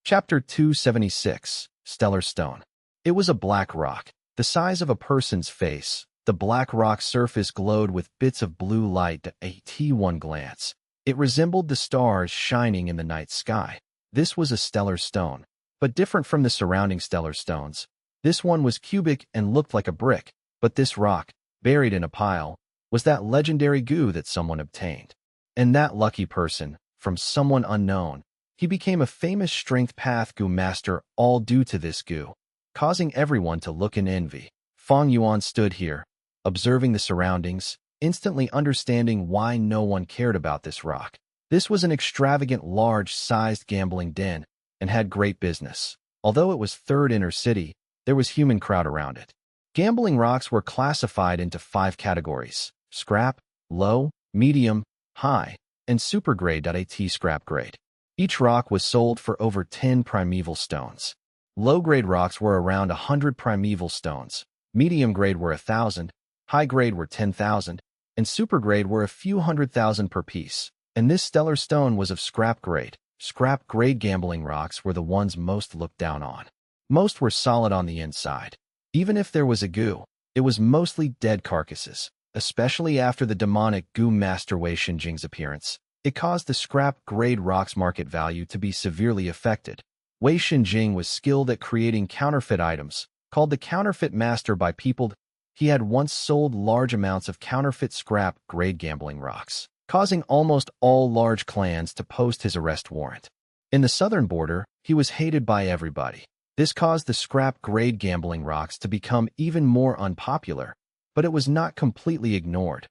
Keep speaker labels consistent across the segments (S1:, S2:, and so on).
S1: Chapter 276, Stellar Stone. It was a black rock, the size of a person's face. The black rock's surface glowed with bits of blue light at one glance. It resembled the stars shining in the night sky. This was a stellar stone, but different from the surrounding stellar stones. This one was cubic and looked like a brick, but this rock, buried in a pile, was that legendary goo that someone obtained. And that lucky person, from someone unknown, he became a famous strength path goo master, all due to this goo, causing everyone to look in envy. Fang Yuan stood here, observing the surroundings, instantly understanding why no one cared about this rock. This was an extravagant, large-sized gambling den, and had great business. Although it was third inner city, there was human crowd around it. Gambling rocks were classified into 5 categories: scrap, low, medium, high, and super grade. Scrap grade. Each rock was sold for over 10 primeval stones. Low-grade rocks were around 100 primeval stones, medium grade were 1,000, high grade were 10,000, and super grade were a few 100,000 per piece. And this stellar stone was of scrap grade. Scrap grade gambling rocks were the ones most looked down on. Most were solid on the inside. Even if there was a goo, it was mostly dead carcasses, especially after the demonic goo master Wei Xinjing's appearance. It caused the scrap grade rocks market value to be severely affected. Wei Xinjing was skilled at creating counterfeit items, called the counterfeit master by people. He had once sold large amounts of counterfeit scrap grade gambling rocks, causing almost all large clans to post his arrest warrant. In the southern border, he was hated by everybody. This caused the scrap grade gambling rocks to become even more unpopular, but it was not completely ignored.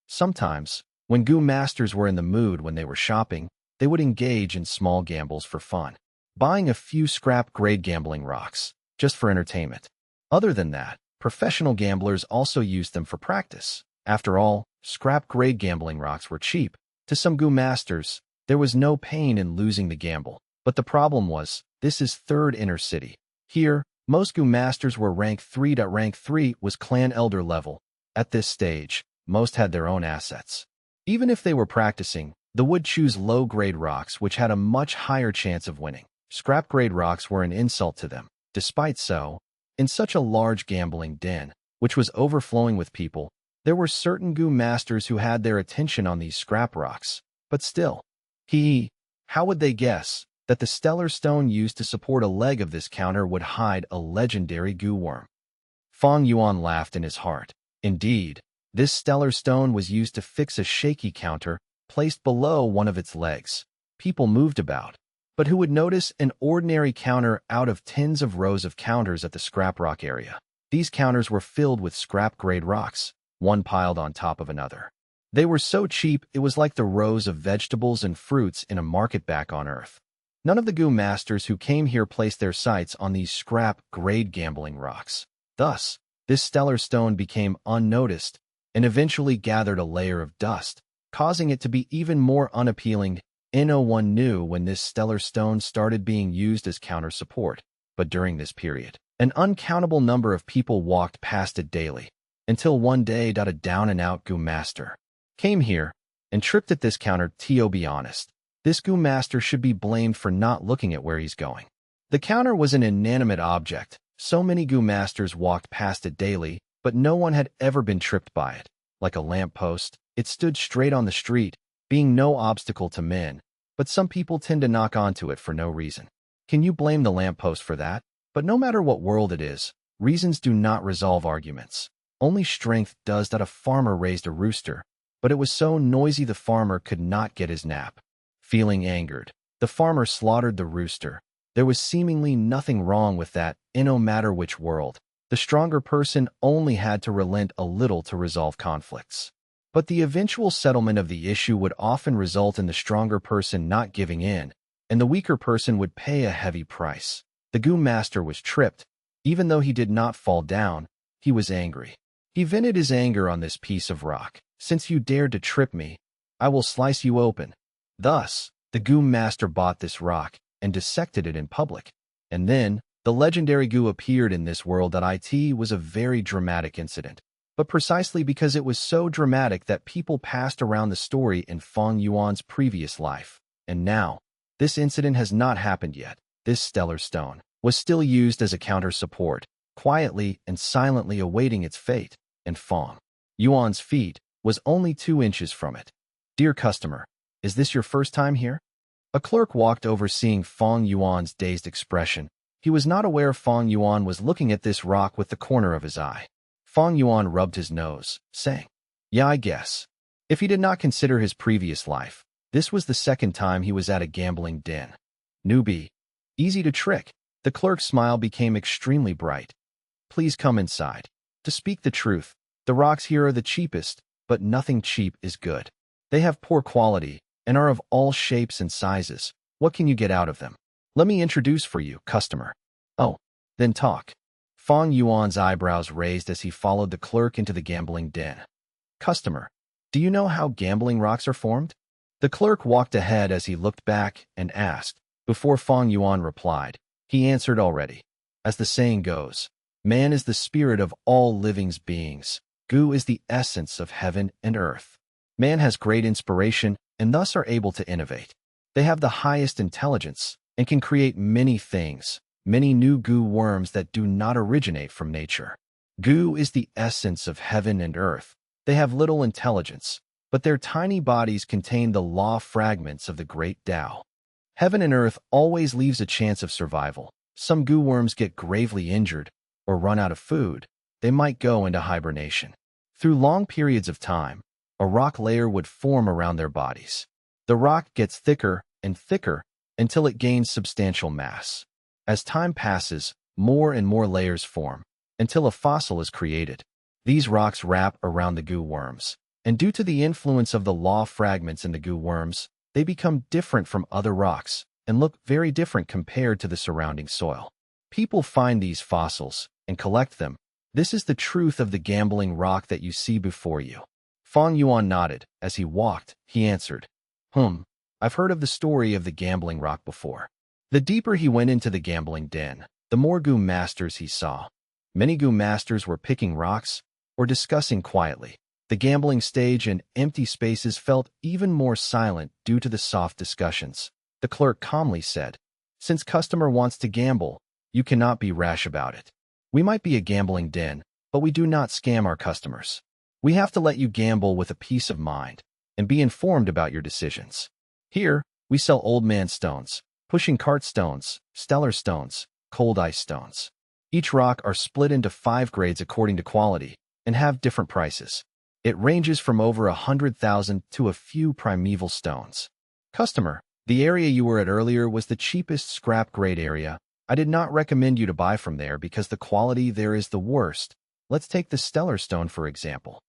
S1: Sometimes, when goo masters were in the mood when they were shopping, they would engage in small gambles for fun, buying a few scrap grade gambling rocks, just for entertainment. Other than that, professional gamblers also used them for practice. After all, scrap grade gambling rocks were cheap. To some goo masters, there was no pain in losing the gamble. But the problem was, this is third inner city. Here, most goo masters were rank 3. Rank 3 was clan elder level. At this stage, most had their own assets. Even if they were practicing, they would choose low-grade rocks which had a much higher chance of winning. Scrap-grade rocks were an insult to them. Despite so, in such a large gambling den, which was overflowing with people, there were certain goo masters who had their attention on these scrap rocks. But still, how would they guess that the stellar stone used to support a leg of this counter would hide a legendary goo worm? Fang Yuan laughed in his heart. Indeed, this stellar stone was used to fix a shaky counter placed below one of its legs. People moved about, but who would notice an ordinary counter out of tens of rows of counters at the scrap rock area? These counters were filled with scrap-grade rocks, one piled on top of another. They were so cheap it was like the rows of vegetables and fruits in a market back on Earth. None of the goo masters who came here placed their sights on these scrap-grade gambling rocks. Thus, this stellar stone became unnoticed and eventually gathered a layer of dust, causing it to be even more unappealing. No one knew when this stellar stone started being used as counter support, but during this period, an uncountable number of people walked past it daily, until one day a down-and-out goo master came here and tripped at this counter. To be honest, this goo master should be blamed for not looking at where he's going. The counter was an inanimate object. So many goo masters walked past it daily, but no one had ever been tripped by it. Like a lamppost, it stood straight on the street, being no obstacle to men, but some people tend to knock onto it for no reason. Can you blame the lamppost for that? But no matter what world it is, reasons do not resolve arguments. Only strength does. A farmer raised a rooster, but it was so noisy the farmer could not get his nap. Feeling angered, the farmer slaughtered the rooster. There was seemingly nothing wrong with that, no matter which world. The stronger person only had to relent a little to resolve conflicts. But the eventual settlement of the issue would often result in the stronger person not giving in, and the weaker person would pay a heavy price. The goo master was tripped. Even though he did not fall down, he was angry. He vented his anger on this piece of rock. Since you dared to trip me, I will slice you open. Thus, the goo master bought this rock and dissected it in public. And then, the legendary goo appeared in this world. It was a very dramatic incident. But precisely because it was so dramatic that people passed around the story in Fang Yuan's previous life. And now, this incident has not happened yet. this stellar stone was still used as a counter-support, quietly and silently awaiting its fate, and Fang Yuan's feet was only 2 inches from it. "Dear customer, is this your first time here?" A clerk walked over, seeing Fang Yuan's dazed expression. He was not aware Fang Yuan was looking at this rock with the corner of his eye. Fang Yuan rubbed his nose, saying, "Yeah, I guess." If he did not consider his previous life, this was the second time he was at a gambling den. "Newbie. Easy to trick." The clerk's smile became extremely bright. "Please come inside. To speak the truth, the rocks here are the cheapest, but nothing cheap is good. They have poor quality and are of all shapes and sizes. What can you get out of them? Let me introduce for you, customer." "Oh, then talk." Fang Yuan's eyebrows raised as he followed the clerk into the gambling den. "Customer, do you know how gambling rocks are formed?" The clerk walked ahead as he looked back and asked. Before Fang Yuan replied, he answered already. "As the saying goes, man is the spirit of all living beings. Gu is the essence of heaven and earth. Man has great inspiration and thus are able to innovate. They have the highest intelligence and can create many things, many new Gu worms that do not originate from nature. Gu is the essence of heaven and earth. They have little intelligence, but their tiny bodies contain the law fragments of the great Tao. Heaven and earth always leaves a chance of survival. Some Gu worms get gravely injured or run out of food. They might go into hibernation. Through long periods of time, a rock layer would form around their bodies. The rock gets thicker and thicker until it gains substantial mass. As time passes, more and more layers form, until a fossil is created. These rocks wrap around the Gu worms, and due to the influence of the law fragments in the Gu worms, they become different from other rocks and look very different compared to the surrounding soil. People find these fossils and collect them. This is the truth of the gambling rock that you see before you. Fang Yuan nodded. As he walked, he answered, I've heard of the story of the gambling rock before." The deeper he went into the gambling den, the more Gu masters he saw. Many Gu masters were picking rocks or discussing quietly. The gambling stage and empty spaces felt even more silent due to the soft discussions. The clerk calmly said, "Since customer wants to gamble, you cannot be rash about it. We might be a gambling den, but we do not scam our customers. We have to let you gamble with a peace of mind and be informed about your decisions. Here, we sell old man stones, pushing cart stones, stellar stones, cold ice stones. Each rock are split into 5 grades according to quality and have different prices. It ranges from over 100,000 to a few primeval stones. Customer, the area you were at earlier was the cheapest scrap grade area. I did not recommend you to buy from there because the quality there is the worst. Let's take the stellar stone for example.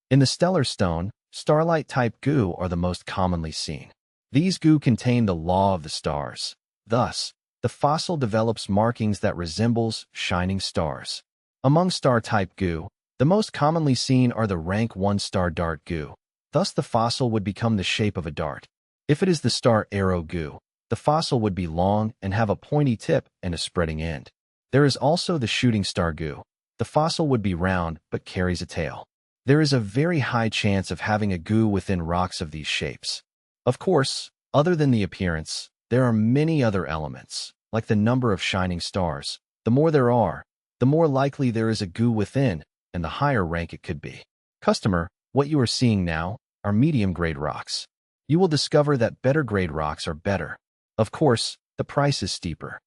S1: In the stellar stone, starlight-type Gu are the most commonly seen. These Gu contain the law of the stars. Thus, the fossil develops markings that resembles shining stars. Among star-type Gu, the most commonly seen are the rank 1-star dart Gu. Thus the fossil would become the shape of a dart. If it is the star arrow Gu, the fossil would be long and have a pointy tip and a spreading end. There is also the shooting star Gu. The fossil would be round but carries a tail. There is a very high chance of having a Gu within rocks of these shapes. Of course, other than the appearance, there are many other elements, like the number of shining stars. The more there are, the more likely there is a Gu within, and the higher rank it could be. Customer, what you are seeing now are medium-grade rocks. You will discover that better-grade rocks are better. Of course, the price is steeper.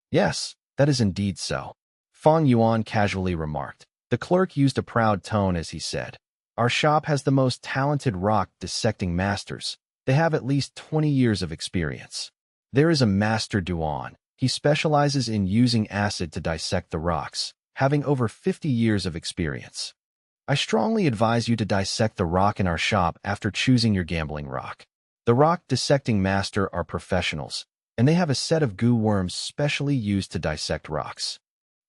S1: Yes, that is indeed so. Fang Yuan casually remarked. The clerk used a proud tone as he said, "Our shop has the most talented rock dissecting masters. They have at least 20 years of experience. There is a master Duan. He specializes in using acid to dissect the rocks, having over 50 years of experience. I strongly advise you to dissect the rock in our shop after choosing your gambling rock. The rock dissecting master are professionals, and they have a set of Gu worms specially used to dissect rocks.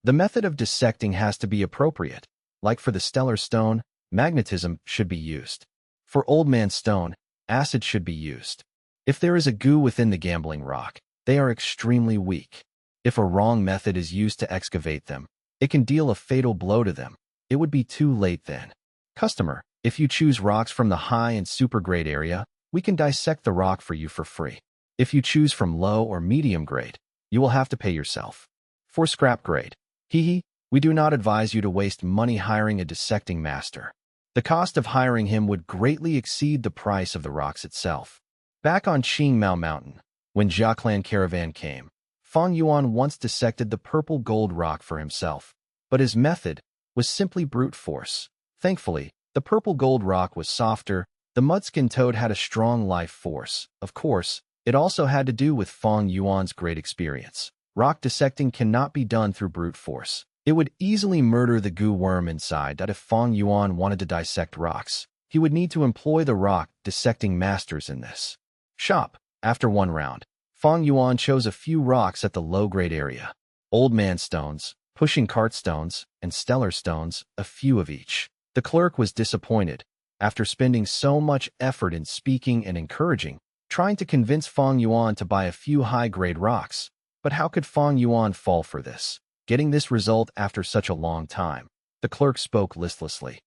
S1: The method of dissecting has to be appropriate. Like for the stellar stone, magnetism should be used. For old man stone, acid should be used. If there is a Gu within the gambling rock, they are extremely weak. If a wrong method is used to excavate them, it can deal a fatal blow to them. It would be too late then. Customer, if you choose rocks from the high and super grade area, we can dissect the rock for you for free. If you choose from low or medium grade, You will have to pay yourself. For scrap grade. Hee, we do not advise you to waste money hiring a dissecting master. The cost of hiring him would greatly exceed the price of the rocks itself. Back on Qingmao Mountain, when Jiaclan caravan came, Fang Yuan once dissected the purple gold rock for himself, but his method was simply brute force. Thankfully, the purple gold rock was softer, the mudskin toad had a strong life force. Of course, it also had to do with Fang Yuan's great experience. Rock dissecting cannot be done through brute force. It would easily murder the goo worm inside that if Fang Yuan wanted to dissect rocks. He would need to employ the rock dissecting masters in this shop. After one round, Fang Yuan chose a few rocks at the low-grade area. Old man stones, pushing cart stones, and stellar stones, a few of each. The clerk was disappointed. After spending so much effort in speaking and encouraging, trying to convince Fang Yuan to buy a few high-grade rocks. But how could Fang Yuan fall for this? Getting this result after such a long time. The clerk spoke listlessly.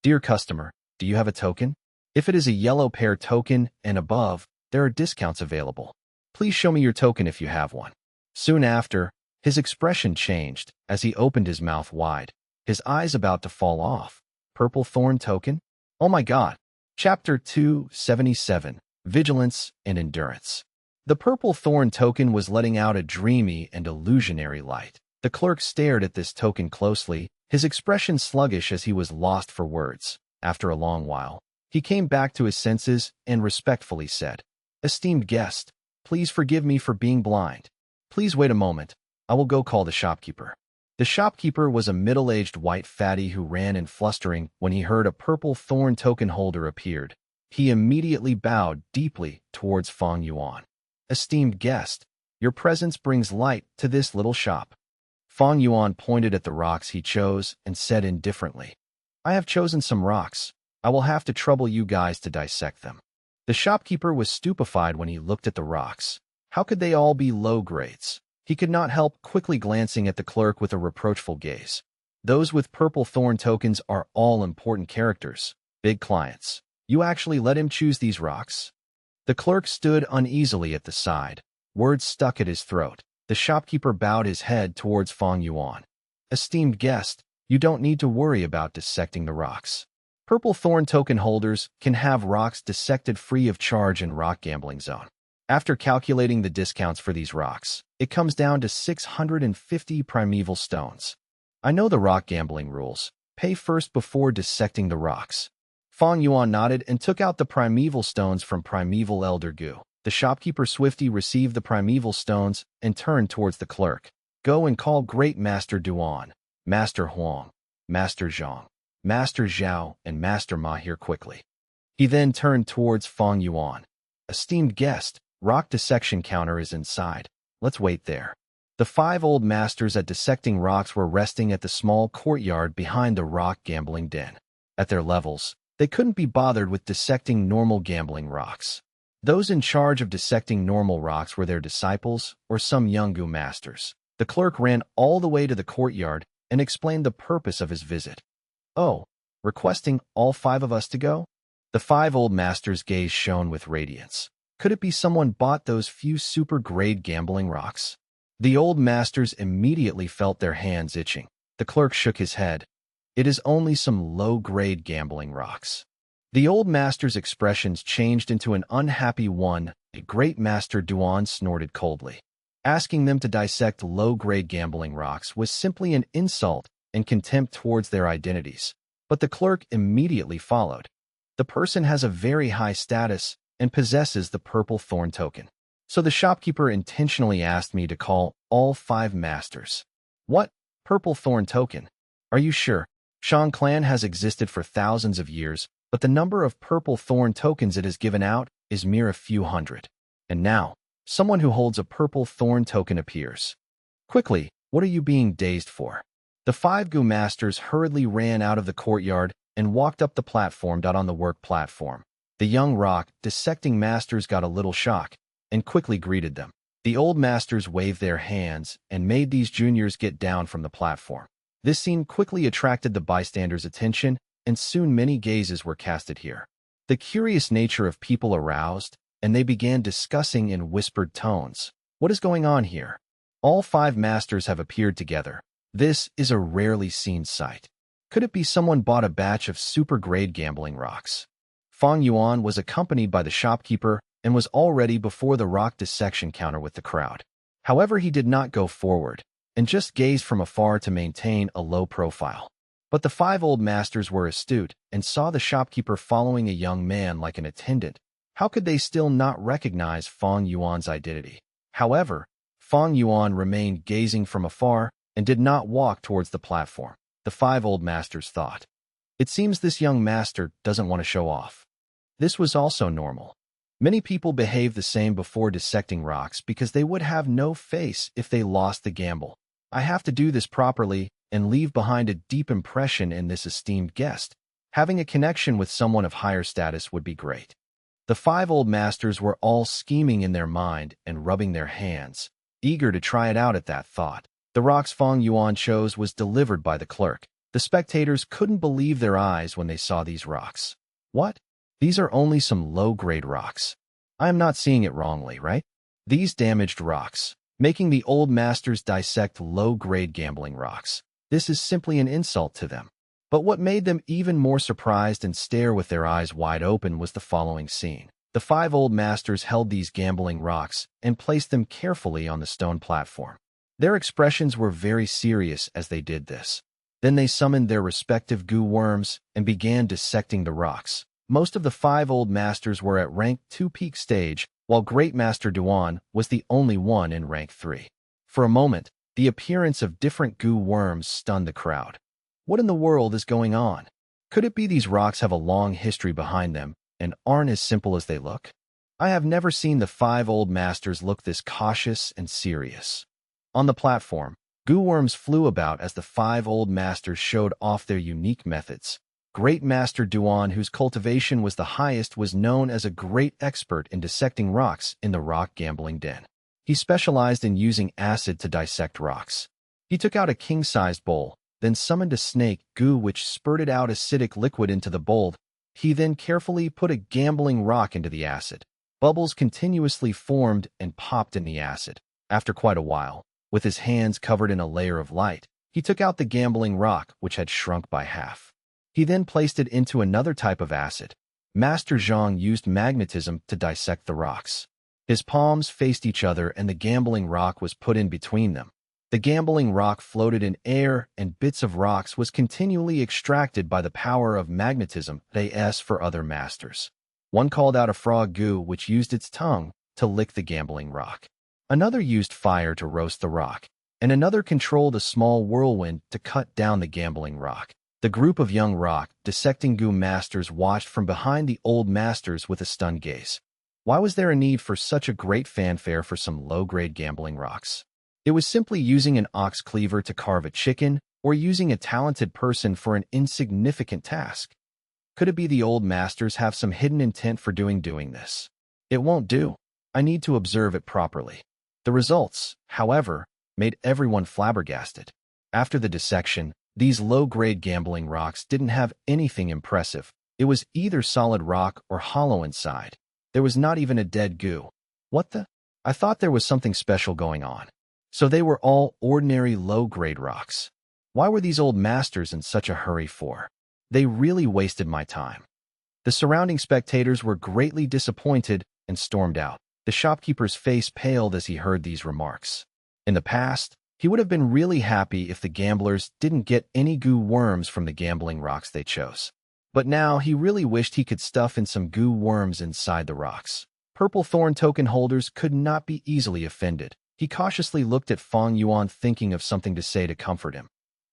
S1: Dear customer, do you have a token? If it is a yellow pair token and above, there are discounts available. Please show me your token if you have one. Soon after, his expression changed as he opened his mouth wide, his eyes about to fall off. Purple thorn token? Oh my God. Chapter 277, Vigilance and Endurance. The purple thorn token was letting out a dreamy and illusionary light. The clerk stared at this token closely, his expression sluggish as he was lost for words. After a long while, he came back to his senses and respectfully said, Esteemed guest, please forgive me for being blind. Please wait a moment. I will go call the shopkeeper. The shopkeeper was a middle-aged white fatty who ran in flustering when he heard a purple thorn token holder appeared. He immediately bowed deeply towards Fang Yuan. Esteemed guest, your presence brings light to this little shop. Fang Yuan pointed at the rocks he chose and said indifferently, I have chosen some rocks. I will have to trouble you guys to dissect them. The shopkeeper was stupefied when he looked at the rocks. How could they all be low grades? He could not help quickly glancing at the clerk with a reproachful gaze. Those with purple thorn tokens are all important characters, big clients. You actually let him choose these rocks? The clerk stood uneasily at the side, words stuck at his throat. The shopkeeper bowed his head towards Fang Yuan. Esteemed guest, you don't need to worry about dissecting the rocks. Purple thorn token holders can have rocks dissected free of charge in Rock Gambling Zone. After calculating the discounts for these rocks, it comes down to 650 primeval stones. I know the rock gambling rules. Pay first before dissecting the rocks. Fang Yuan nodded and took out the primeval stones from Primeval Elder Gu. The shopkeeper swiftly received the primeval stones and turned towards the clerk. Go and call Great Master Duan, Master Huang, Master Zhang, Master Zhao, and Master Ma here quickly. He then turned towards Fang Yuan. Esteemed guest, rock dissection counter is inside. Let's wait there. The 5 old masters at dissecting rocks were resting at the small courtyard behind the rock gambling den. At their levels, they couldn't be bothered with dissecting normal gambling rocks. Those in charge of dissecting normal rocks were their disciples or some Yungu masters. The clerk ran all the way to the courtyard and explained the purpose of his visit. Oh, requesting all 5 of us to go? The 5 old masters' gaze shone with radiance. Could it be someone bought those few super-grade gambling rocks? The old masters immediately felt their hands itching. The clerk shook his head. It is only some low-grade gambling rocks. The old master's expressions changed into an unhappy one. A Great Master Duan snorted coldly. Asking them to dissect low-grade gambling rocks was simply an insult and contempt towards their identities. But the clerk immediately followed. The person has a very high status and possesses the purple thorn token. So the shopkeeper intentionally asked me to call all 5 masters. What? Purple thorn token? Are you sure? Shang clan has existed for thousands of years, but the number of purple thorn tokens it has given out is mere a few hundred. And now, someone who holds a purple thorn token appears. Quickly, what are you being dazed for? The 5 Gu masters hurriedly ran out of the courtyard and walked up the platform. On the work platform, the young rock dissecting masters got a little shock and quickly greeted them. The old masters waved their hands and made these juniors get down from the platform. This scene quickly attracted the bystanders' attention, and soon many gazes were casted here. The curious nature of people aroused, and they began discussing in whispered tones. What is going on here? All 5 masters have appeared together. This is a rarely seen sight. Could it be someone bought a batch of super-grade gambling rocks? Fang Yuan was accompanied by the shopkeeper and was already before the rock dissection counter with the crowd. However, he did not go forward and just gazed from afar to maintain a low profile. But the 5 old masters were astute and saw the shopkeeper following a young man like an attendant. How could they still not recognize Fang Yuan's identity? However, Fang Yuan remained gazing from afar and did not walk towards the platform. The 5 old masters thought. It seems this young master doesn't want to show off. This was also normal. Many people behave the same before dissecting rocks because they would have no face if they lost the gamble. I have to do this properly and leave behind a deep impression in this esteemed guest. Having a connection with someone of higher status would be great. The 5 old masters were all scheming in their mind and rubbing their hands, eager to try it out at that thought. The rocks Fang Yuan chose was delivered by the clerk. The spectators couldn't believe their eyes when they saw these rocks. What? These are only some low-grade rocks. I am not seeing it wrongly, right? These damaged rocks, making the old masters dissect low-grade gambling rocks. This is simply an insult to them. But what made them even more surprised and stare with their eyes wide open was the following scene. The 5 old masters held these gambling rocks and placed them carefully on the stone platform. Their expressions were very serious as they did this. Then they summoned their respective goo worms and began dissecting the rocks. Most of the 5 old masters were at rank 2 peak stage, while Great Master Duan was the only one in rank 3. For a moment, the appearance of different goo worms stunned the crowd. What in the world is going on? Could it be these rocks have a long history behind them and aren't as simple as they look? I have never seen the 5 old masters look this cautious and serious. On the platform, goo worms flew about as the 5 old masters showed off their unique methods. Great Master Duan, whose cultivation was the highest, was known as a great expert in dissecting rocks in the rock gambling den. He specialized in using acid to dissect rocks. He took out a king-sized bowl, then summoned a snake goo which spurted out acidic liquid into the bowl. He then carefully put a gambling rock into the acid. Bubbles continuously formed and popped in the acid. After quite a while, with his hands covered in a layer of light, he took out the gambling rock, which had shrunk by half. He then placed it into another type of acid. Master Zhang used magnetism to dissect the rocks. His palms faced each other and the gambling rock was put in between them. The gambling rock floated in air and bits of rocks was continually extracted by the power of magnetism. As for other masters, one called out a frog goo which used its tongue to lick the gambling rock. Another used fire to roast the rock, and another controlled a small whirlwind to cut down the gambling rock. The group of young rock dissecting goo masters watched from behind the old masters with a stunned gaze. Why was there a need for such a great fanfare for some low-grade gambling rocks? It was simply using an ox cleaver to carve a chicken or using a talented person for an insignificant task. Could it be the old masters have some hidden intent for doing this? It won't do. I need to observe it properly. The results, however, made everyone flabbergasted. After the dissection, these low-grade gambling rocks didn't have anything impressive. It was either solid rock or hollow inside. There was not even a dead goo. What the? I thought there was something special going on. So they were all ordinary low-grade rocks. Why were these old masters in such a hurry for? They really wasted my time. The surrounding spectators were greatly disappointed and stormed out. The shopkeeper's face paled as he heard these remarks. In the past, he would have been really happy if the gamblers didn't get any goo worms from the gambling rocks they chose. But now he really wished he could stuff in some goo worms inside the rocks. Purple thorn token holders could not be easily offended. He cautiously looked at Fang Yuan, thinking of something to say to comfort him.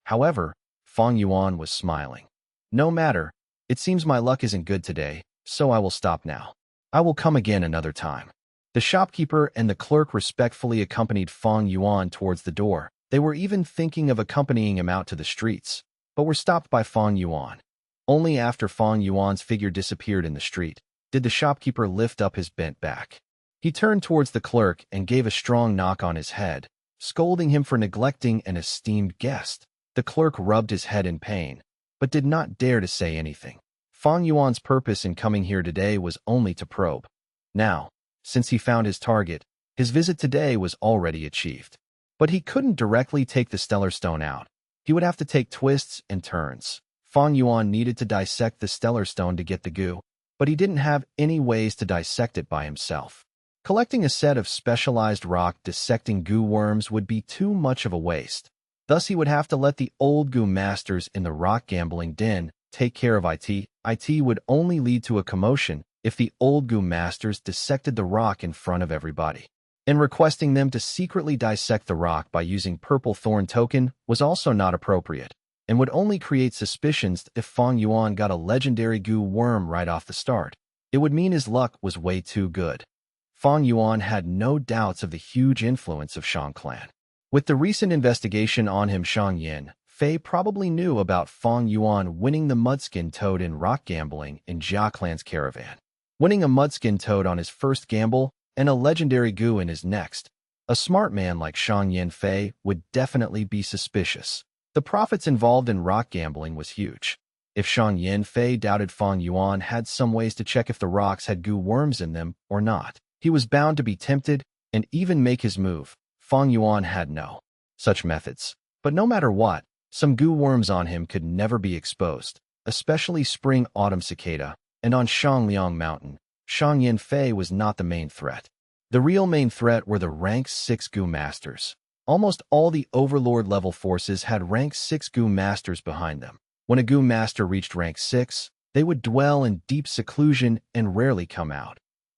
S1: However, Fang Yuan was smiling. No matter, it seems my luck isn't good today, so I will stop now. I will come again another time. The shopkeeper and the clerk respectfully accompanied Fang Yuan towards the door. They were even thinking of accompanying him out to the streets, but were stopped by Fang Yuan. Only after Fang Yuan's figure disappeared in the street did the shopkeeper lift up his bent back. He turned towards the clerk and gave a strong knock on his head, scolding him for neglecting an esteemed guest. The clerk rubbed his head in pain, but did not dare to say anything. Fang Yuan's purpose in coming here today was only to probe. Now, since he found his target, his visit today was already achieved. But he couldn't directly take the stellar stone out. He would have to take twists and turns. Fang Yuan needed to dissect the stellar stone to get the goo, but he didn't have any ways to dissect it by himself. Collecting a set of specialized rock dissecting goo worms would be too much of a waste. Thus, he would have to let the old goo masters in the rock gambling den take care of it. It would only lead to a commotion if the old goo masters dissected the rock in front of everybody. And requesting them to secretly dissect the rock by using purple thorn token was also not appropriate, and would only create suspicions if Fang Yuan got a legendary goo worm right off the start. It would mean his luck was way too good. Fang Yuan had no doubts of the huge influence of Shang clan. With the recent investigation on him, Shang Yin, Fei probably knew about Fang Yuan winning the Mudskin Toad in rock gambling in Jia clan's caravan. Winning a Mudskin Toad on his first gamble and a legendary goo in his next. A smart man like Shang Yin Fei would definitely be suspicious. The profits involved in rock gambling was huge. If Shang Yin Fei doubted Fang Yuan had some ways to check if the rocks had goo worms in them or not, he was bound to be tempted and even make his move. Fang Yuan had no such methods. But no matter what, some goo worms on him could never be exposed, especially spring-autumn cicada, and on Shangliang Mountain, Shang Yin Fei was not the main threat. The real main threat were the rank 6 goo masters. Almost all the overlord-level forces had rank 6 goo masters behind them. When a goo master reached rank 6, they would dwell in deep seclusion and rarely come out.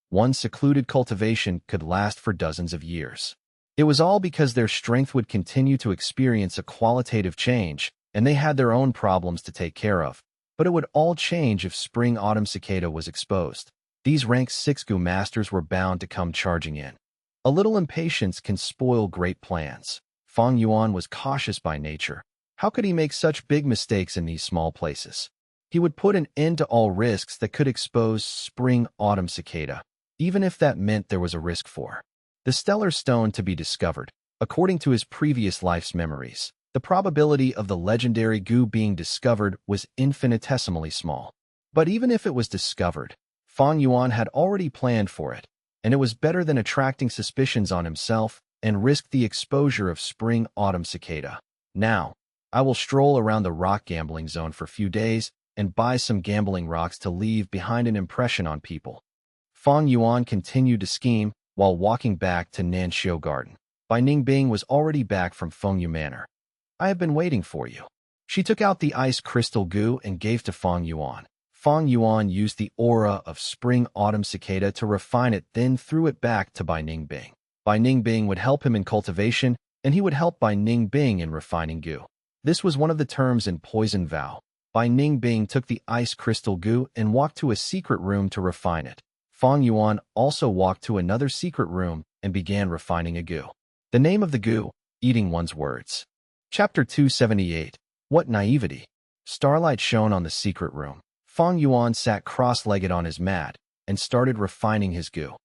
S1: One secluded cultivation could last for dozens of years. It was all because their strength would continue to experience a qualitative change, and they had their own problems to take care of. But it would all change if spring-autumn cicada was exposed. These rank 6 goo masters were bound to come charging in. A little impatience can spoil great plans. Fang Yuan was cautious by nature. How could he make such big mistakes in these small places? He would put an end to all risks that could expose spring-autumn cicada, even if that meant there was a risk for the stellar stone to be discovered. According to his previous life's memories, the probability of the legendary goo being discovered was infinitesimally small. But even if it was discovered, Fang Yuan had already planned for it, and it was better than attracting suspicions on himself and risk the exposure of spring-autumn cicada. Now, I will stroll around the rock gambling zone for a few days and buy some gambling rocks to leave behind an impression on people. Fang Yuan continued to scheme while walking back to Nanxiu Garden. Bai Ningbing was already back from Fengyu Manor. I have been waiting for you. She took out the ice crystal goo and gave to Fang Yuan. Fang Yuan used the aura of spring-autumn cicada to refine it, then threw it back to Bai Ningbing. Bai Ningbing would help him in cultivation, and he would help Bai Ningbing in refining goo. This was one of the terms in Poison Vow. Bai Ningbing took the ice crystal goo and walked to a secret room to refine it. Fang Yuan also walked to another secret room and began refining a goo. The name of the goo, eating one's words. Chapter 278. What naivety! Starlight shone on the secret room. Fang Yuan sat cross-legged on his mat and started refining his goo.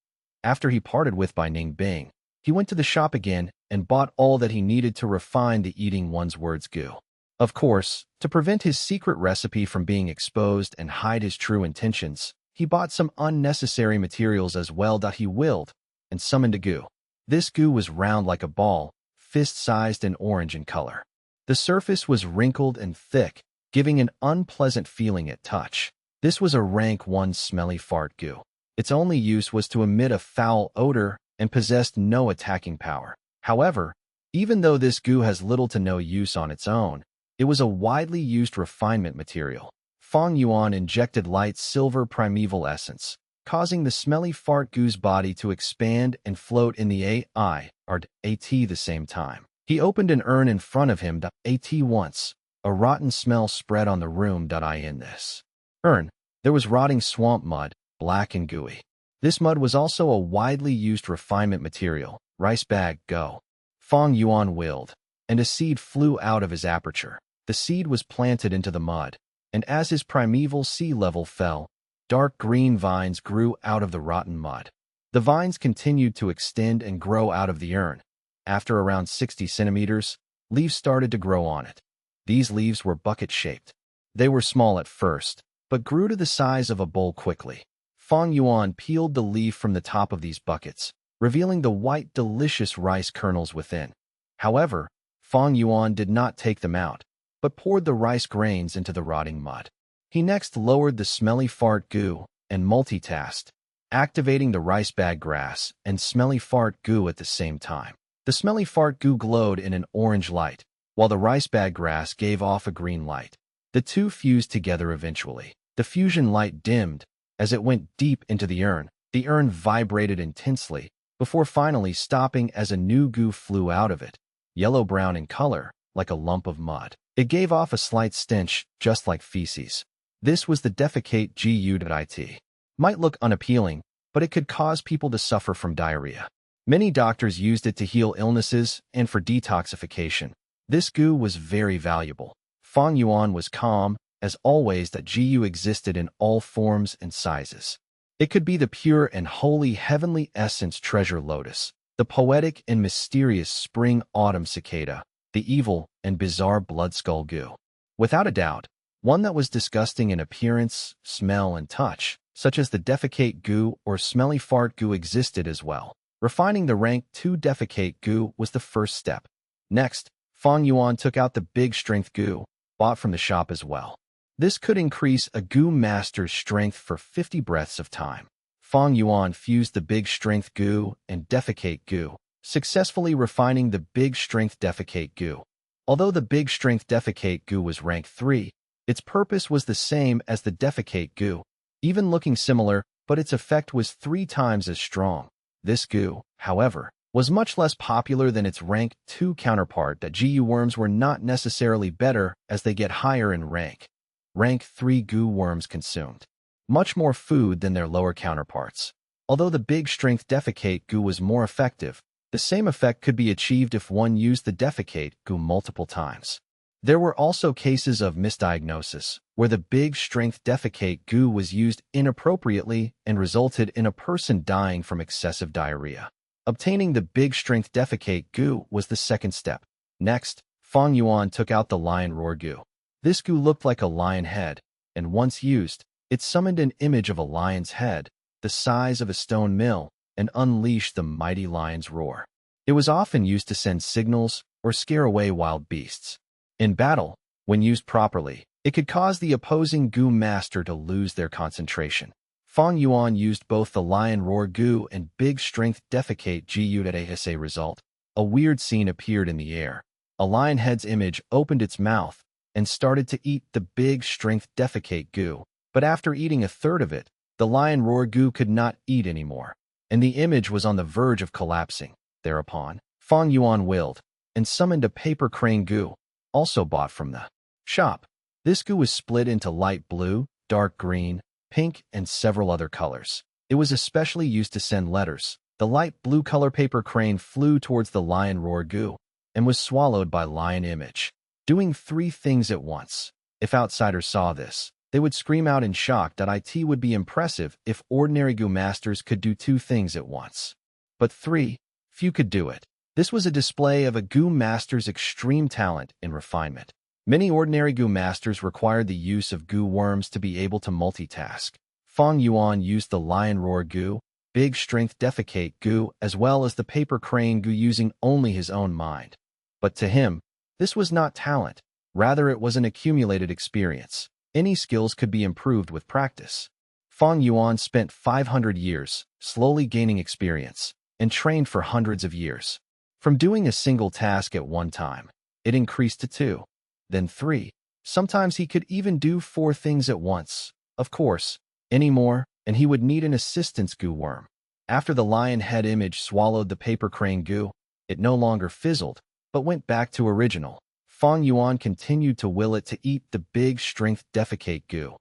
S1: After he parted with Bai Ningbing, he went to the shop again and bought all that he needed to refine the eating one's words goo. Of course, to prevent his secret recipe from being exposed and hide his true intentions, he bought some unnecessary materials as well. He willed and summoned a goo. This goo was round like a ball, fist-sized and orange in color. The surface was wrinkled and thick, giving an unpleasant feeling at touch. This was a rank 1 smelly fart goo. Its only use was to emit a foul odor and possessed no attacking power. However, even though this goo has little to no use on its own, it was a widely used refinement material. Fang Yuan injected light silver primeval essence, causing the smelly fart goo's body to expand and float in the at the same time. He opened an urn in front of him at once. A rotten smell spread on the room. In this urn, there was rotting swamp mud, black and gooey. This mud was also a widely used refinement material. Rice bag, go. Fang Yuan willed, and a seed flew out of his aperture. The seed was planted into the mud, and as his primeval sea level fell, dark green vines grew out of the rotten mud. The vines continued to extend and grow out of the urn. After around 60 centimeters, leaves started to grow on it. These leaves were bucket-shaped. They were small at first, but grew to the size of a bowl quickly. Fang Yuan peeled the leaf from the top of these buckets, revealing the white, delicious rice kernels within. However, Fang Yuan did not take them out, but poured the rice grains into the rotting mud. He next lowered the smelly fart goo and multitasked, activating the rice bag grass and smelly fart goo at the same time. The smelly fart goo glowed in an orange light, while the rice bag grass gave off a green light. The two fused together eventually. The fusion light dimmed as it went deep into the urn. The urn vibrated intensely before finally stopping as a new goo flew out of it, yellow-brown in color, like a lump of mud. It gave off a slight stench, just like feces. This was the defecate gut. Might look unappealing, but it could cause people to suffer from diarrhea. Many doctors used it to heal illnesses and for detoxification. This goo was very valuable. Fang Yuan was calm, as always, that gu existed in all forms and sizes. It could be the pure and holy heavenly essence treasure lotus, the poetic and mysterious spring-autumn cicada, the evil and bizarre blood skull goo. Without a doubt, one that was disgusting in appearance, smell, and touch, such as the defecate goo or smelly fart goo existed as well. Refining the rank 2 defecate goo was the first step. Next, Fang Yuan took out the big strength goo, bought from the shop as well. This could increase a goo master's strength for 50 breaths of time. Fang Yuan fused the big strength goo and defecate goo, successfully refining the big strength defecate goo. Although the big strength defecate goo was rank 3, its purpose was the same as the defecate goo, even looking similar, but its effect was 3 times as strong. This goo, however, was much less popular than its rank 2 counterpart. That gu worms were not necessarily better as they get higher in rank. Rank 3 goo worms consumed much more food than their lower counterparts. Although the big strength defecate goo was more effective, the same effect could be achieved if one used the defecate goo multiple times. There were also cases of misdiagnosis, where the big strength defecate goo was used inappropriately and resulted in a person dying from excessive diarrhea. Obtaining the big strength defecate goo was the second step. Next, Fang Yuan took out the lion roar goo. This goo looked like a lion head, and once used, it summoned an image of a lion's head, the size of a stone mill, and unleashed the mighty lion's roar. It was often used to send signals or scare away wild beasts. In battle, when used properly, it could cause the opposing goo master to lose their concentration. Fang Yuan used both the lion roar goo and big strength defecate gu. As a result, a weird scene appeared in the air. A lion head's image opened its mouth and started to eat the big strength defecate goo, but after eating a third of it, the lion roar goo could not eat anymore, and the image was on the verge of collapsing. Thereupon, Fang Yuan willed and summoned a paper crane goo, also bought from the shop. This goo was split into light blue, dark green, pink, and several other colors. It was especially used to send letters. The light blue color paper crane flew towards the lion roar goo and was swallowed by lion image, doing 3 things at once. If outsiders saw this, they would scream out in shock. It would be impressive if ordinary goo masters could do 2 things at once. But 3, few could do it. This was a display of a goo master's extreme talent and refinement. Many ordinary goo masters required the use of goo worms to be able to multitask. Fang Yuan used the lion roar goo, big strength defecate goo, as well as the paper crane goo using only his own mind. But to him, this was not talent. Rather, it was an accumulated experience. Any skills could be improved with practice. Fang Yuan spent 500 years, slowly gaining experience, and trained for hundreds of years. From doing a single task at one time, it increased to 2, then 3. Sometimes he could even do 4 things at once. Of course, any more, and he would need an assistance goo worm. After the lion head image swallowed the paper crane goo, it no longer fizzled, but went back to original. Fang Yuan continued to will it to eat the big strength defecate goo.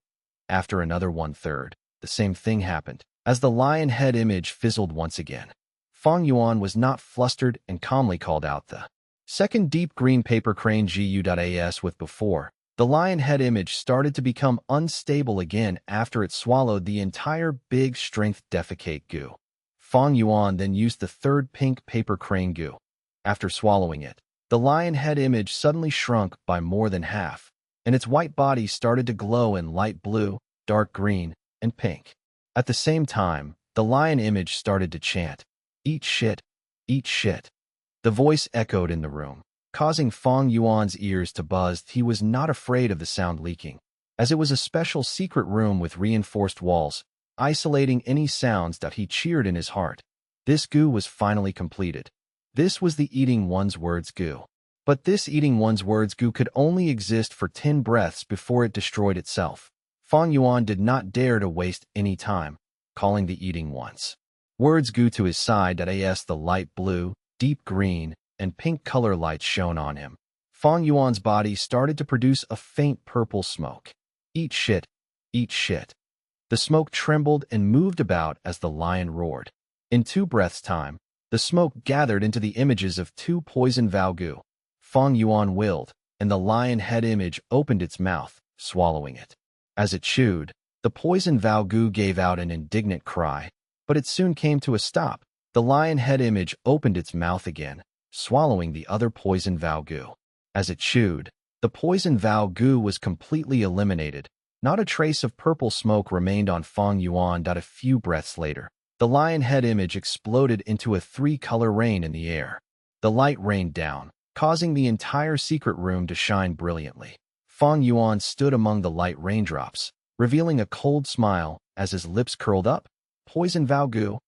S1: After another 1/3, the same thing happened, as the lion head image fizzled once again. Fang Yuan was not flustered and calmly called out the second deep green paper crane gu.as with before. The lion head image started to become unstable again after it swallowed the entire big strength defecate goo. Fang Yuan then used the third pink paper crane goo. After swallowing it, the lion head image suddenly shrunk by more than half, and its white body started to glow in light blue, dark green, and pink. At the same time, the lion image started to chant, "Eat shit, eat shit." The voice echoed in the room, causing Fang Yuan's ears to buzz. He was not afraid of the sound leaking, as it was a special secret room with reinforced walls, isolating any sounds that he cheered in his heart. This goo was finally completed. This was the eating one's words goo. But this eating one's words goo could only exist for 10 breaths before it destroyed itself. Fang Yuan did not dare to waste any time, calling the eating one's words goo to his side. As the light blue, deep green, and pink color lights shone on him, Fang Yuan's body started to produce a faint purple smoke. Eat shit, eat shit. The smoke trembled and moved about as the lion roared. In 2 breaths' time, the smoke gathered into the images of 2 poison vow goo. Fang Yuan willed, and the lion head image opened its mouth, swallowing it. As it chewed, the poison vow goo gave out an indignant cry, but it soon came to a stop. The lion head image opened its mouth again, swallowing the other poison vow goo. As it chewed, the poison vow goo was completely eliminated. Not a trace of purple smoke remained on Fang Yuan. A few breaths later, the lion head image exploded into a 3-color rain in the air. The light rained down, causing the entire secret room to shine brilliantly. Fang Yuan stood among the light raindrops, revealing a cold smile as his lips curled up. Poison vow goo?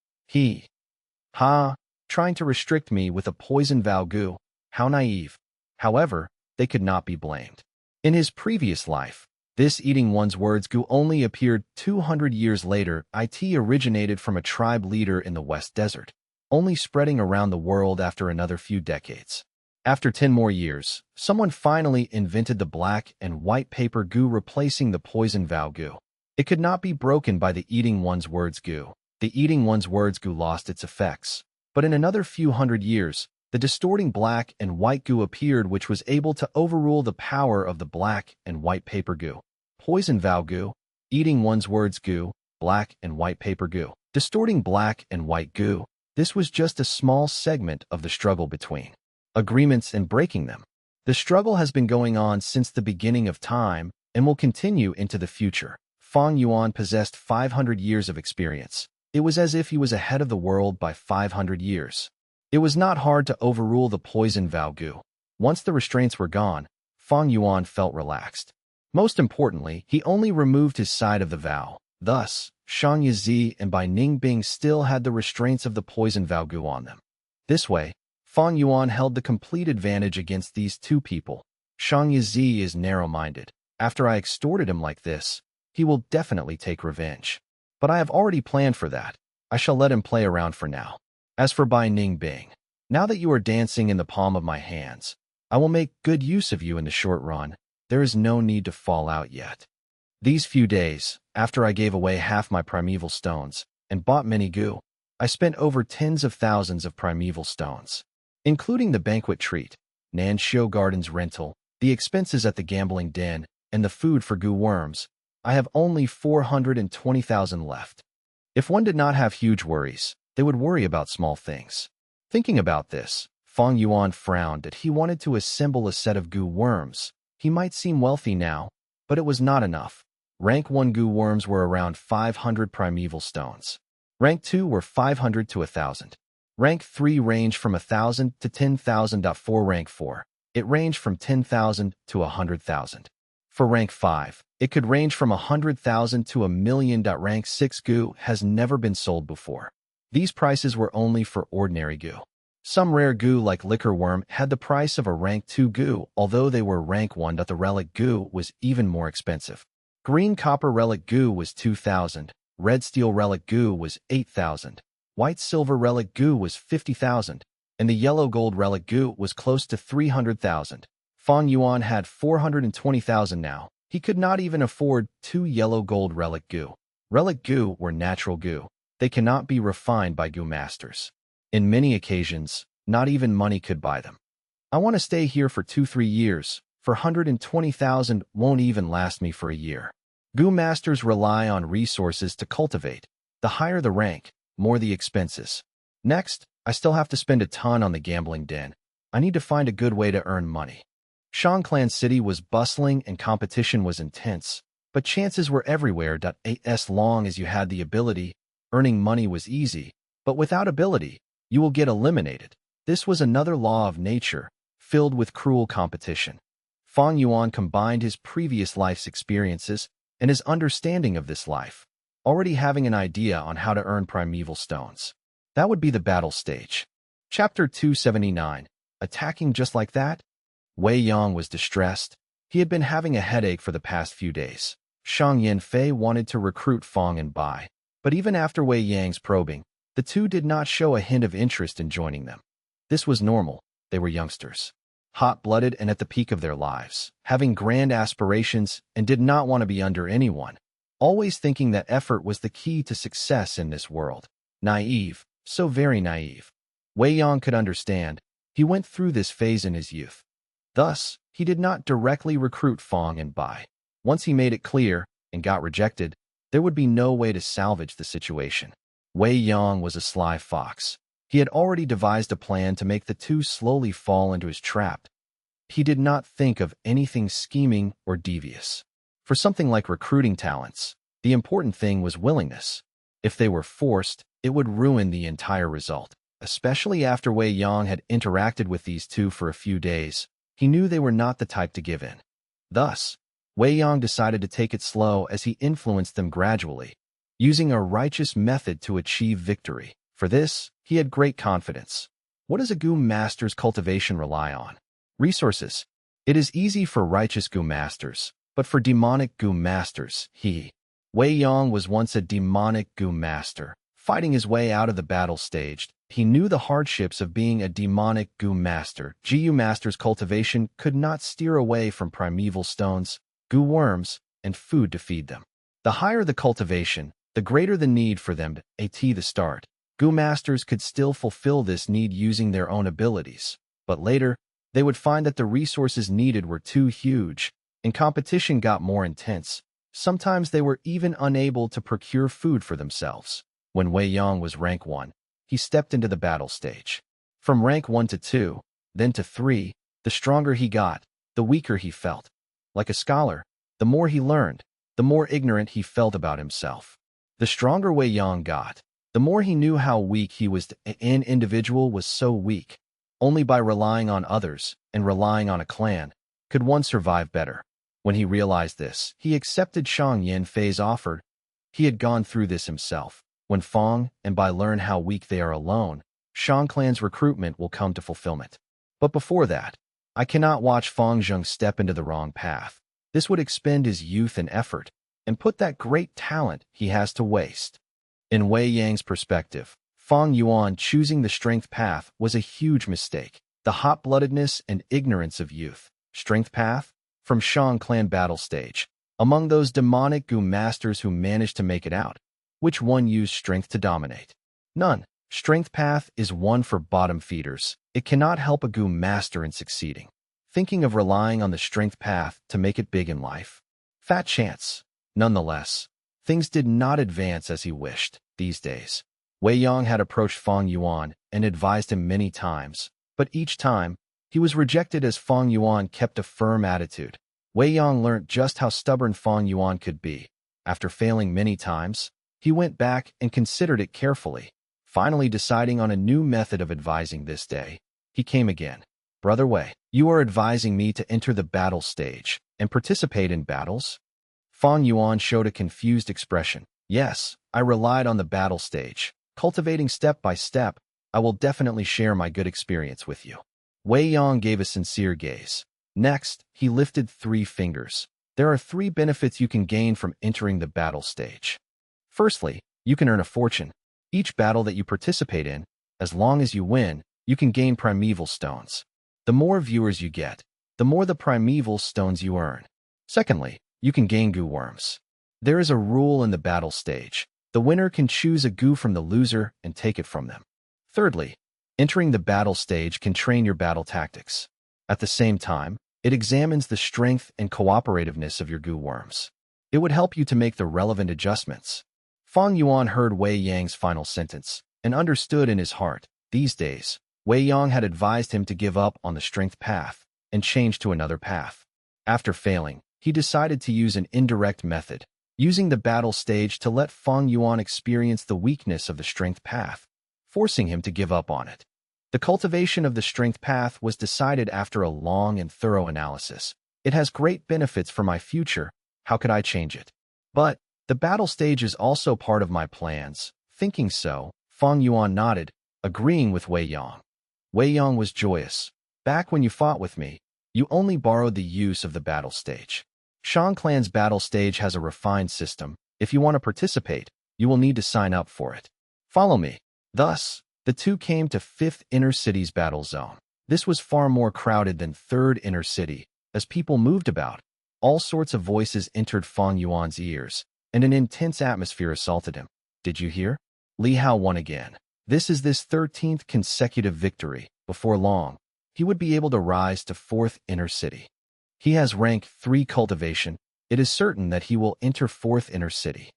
S1: Trying to restrict me with a poison vow goo? How naive. However, they could not be blamed. In his previous life, this eating one's words goo only appeared 200 years later. It originated from a tribe leader in the West Desert, only spreading around the world after another few decades. After 10 more years, someone finally invented the black and white paper goo, replacing the poison vow goo. It could not be broken by the eating one's words goo. The eating one's words goo lost its effects. But in another few hundred years, the distorting black and white goo appeared, which was able to overrule the power of the black and white paper goo. Poison vow goo, eating one's words goo, black and white paper goo, distorting black and white goo. This was just a small segment of the struggle between agreements and breaking them. The struggle has been going on since the beginning of time and will continue into the future. Fang Yuan possessed 500 years of experience. It was as if he was ahead of the world by 500 years. It was not hard to overrule the poison vow goo. Once the restraints were gone, Fang Yuan felt relaxed. Most importantly, he only removed his side of the vow. Thus, Shang Yizi and Bai Ningbing still had the restraints of the poison vow goo on them. This way, Fang Yuan held the complete advantage against these 2 people. Shang Yizi is narrow-minded. After I extorted him like this, he will definitely take revenge. But I have already planned for that. I shall let him play around for now. As for Bai Ningbing, now that you are dancing in the palm of my hands, I will make good use of you in the short run. There is no need to fall out yet. These few days, after I gave away half my primeval stones and bought many goo, I spent over tens of thousands of primeval stones, including the banquet treat, Nanshio Gardens rental, the expenses at the gambling den, and the food for goo worms. I have only 420,000 left. If one did not have huge worries, they would worry about small things. Thinking about this, Fang Yuan frowned that he wanted to assemble a set of goo worms. He might seem wealthy now, but it was not enough. Rank 1 goo worms were around 500 primeval stones. Rank 2 were 500 to 1,000. Rank 3 ranged from 1,000 to 10,000. For rank 4, it ranged from 10,000 to 100,000. For rank 5, it could range from 100,000 to 1,000,000. Rank 6 goo has never been sold before. These prices were only for ordinary goo. Some rare goo like liquor worm had the price of a rank 2 goo, although they were rank 1. The relic goo was even more expensive. Green copper relic goo was 2,000, red steel relic goo was 8,000, white silver relic goo was 50,000, and the yellow gold relic goo was close to 300,000. Fang Yuan had 420,000 now. He could not even afford 2 yellow gold relic goo. Relic goo were natural goo. They cannot be refined by goo masters. In many occasions, not even money could buy them. I want to stay here for 2-3 years. For 120,000 won't even last me for a year. Goo masters rely on resources to cultivate. The higher the rank, more the expenses. Next, I still have to spend a ton on the gambling den. I need to find a good way to earn money. Shangclan City was bustling and competition was intense, but chances were everywhere. As long as you had the ability, earning money was easy, but without ability, you will get eliminated. This was another law of nature, filled with cruel competition. Fang Yuan combined his previous life's experiences and his understanding of this life, already having an idea on how to earn primeval stones. That would be the battle stage. Chapter 279, Attacking Just Like That? Wei Yang was distressed. He had been having a headache for the past few days. Shang Yanfei wanted to recruit Feng and Bai, but even after Wei Yang's probing, the two did not show a hint of interest in joining them. This was normal. They were youngsters, hot-blooded and at the peak of their lives, having grand aspirations and did not want to be under anyone, always thinking that effort was the key to success in this world. Naive, so very naive. Wei Yang could understand. He went through this phase in his youth. Thus, he did not directly recruit Feng and Bai. Once he made it clear and got rejected, there would be no way to salvage the situation. Wei Yang was a sly fox. He had already devised a plan to make the two slowly fall into his trap. He did not think of anything scheming or devious. For something like recruiting talents, the important thing was willingness. If they were forced, it would ruin the entire result. Especially after Wei Yang had interacted with these two for a few days, he knew they were not the type to give in. Thus, Wei Yang decided to take it slow as he influenced them gradually, using a righteous method to achieve victory. For this, he had great confidence. What does a Gu master's cultivation rely on? Resources. It is easy for righteous Gu masters, but for demonic Gu masters, Wei Yang was once a demonic Gu master, fighting his way out of the battle stage. He knew the hardships of being a demonic Gu master. Gu master's cultivation could not steer away from primeval stones, Gu worms, and food to feed them. The higher the cultivation, the greater the need for them at the start. Gu masters could still fulfill this need using their own abilities, but later, they would find that the resources needed were too huge, and competition got more intense. Sometimes they were even unable to procure food for themselves. When Wei Yang was rank 1, he stepped into the battle stage. From rank 1 to 2, then to 3, the stronger he got, the weaker he felt. Like a scholar, the more he learned, the more ignorant he felt about himself. The stronger Wei Yang got, the more he knew how weak he was. An individual was so weak. Only by relying on others and relying on a clan could one survive better. When he realized this, he accepted Shang Yanfei's offer. He had gone through this himself. When Feng and Bai learn how weak they are alone, Shang clan's recruitment will come to fulfillment. But before that, I cannot watch Feng Zheng step into the wrong path. This would expend his youth and effort, and put that great talent he has to waste. In Wei Yang's perspective, Fang Yuan choosing the strength path was a huge mistake. The hot-bloodedness and ignorance of youth. Strength path? From Shang clan battle stage. Among those demonic Gu masters who managed to make it out, which one used strength to dominate? None. Strength path is one for bottom feeders. It cannot help a Gu master in succeeding. Thinking of relying on the strength path to make it big in life? Fat chance. Nonetheless, things did not advance as he wished these days. Wei Yang had approached Fang Yuan and advised him many times, but each time, he was rejected as Fang Yuan kept a firm attitude. Wei Yang learnt just how stubborn Fang Yuan could be. After failing many times, he went back and considered it carefully. Finally deciding on a new method of advising this day, he came again. Brother Wei, you are advising me to enter the battle stage and participate in battles? Fang Yuan showed a confused expression. Yes, I relied on the battle stage. Cultivating step by step, I will definitely share my good experience with you. Wei Yang gave a sincere gaze. Next, he lifted 3 fingers. There are 3 benefits you can gain from entering the battle stage. Firstly, you can earn a fortune. Each battle that you participate in, as long as you win, you can gain primeval stones. The more viewers you get, the more the primeval stones you earn. Secondly, you can gain Gu worms. There is a rule in the battle stage. The winner can choose a Gu from the loser and take it from them. Thirdly, entering the battle stage can train your battle tactics. At the same time, it examines the strength and cooperativeness of your Gu worms. It would help you to make the relevant adjustments. Fang Yuan heard Wei Yang's final sentence and understood in his heart. These days, Wei Yang had advised him to give up on the strength path and change to another path. After failing, he decided to use an indirect method, using the battle stage to let Fang Yuan experience the weakness of the strength path, forcing him to give up on it. The cultivation of the strength path was decided after a long and thorough analysis. It has great benefits for my future. How could I change it? But the battle stage is also part of my plans. Thinking so, Fang Yuan nodded, agreeing with Wei Yang. Wei Yang was joyous. Back when you fought with me, you only borrowed the use of the battle stage. Shang Clan's battle stage has a refined system. If you want to participate, you will need to sign up for it. Follow me. Thus, the two came to 5th Inner City's battle zone. This was far more crowded than 3rd Inner City. As people moved about, all sorts of voices entered Fang Yuan's ears, and an intense atmosphere assaulted him. Did you hear? Li Hao won again. This is his 13th consecutive victory. Before long, he would be able to rise to 4th Inner City. He has rank 3 cultivation. It is certain that he will enter 4th Inner City.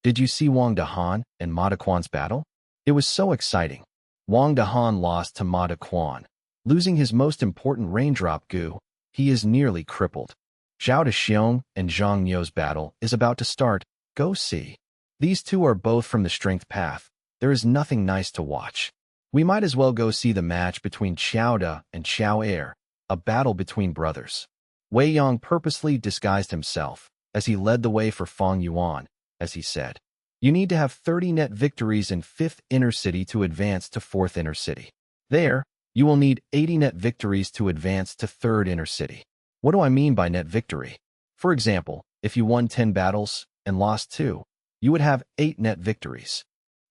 S1: Did you see Wang Dehan and Ma Dequan's battle? It was so exciting. Wang Dehan lost to Ma Dequan, losing his most important raindrop gu. He is nearly crippled. Zhao Dexiong and Zhang Niu's battle is about to start. Go see. These two are both from the strength path. There is nothing nice to watch. We might as well go see the match between Qiao Da and Qiao Er, a battle between brothers. Wei Yang purposely disguised himself as he led the way for Fang Yuan, as he said. You need to have 30 net victories in 5th Inner City to advance to 4th Inner City. There, you will need 80 net victories to advance to 3rd Inner City. What do I mean by net victory? For example, if you won 10 battles and lost 2, you would have 8 net victories.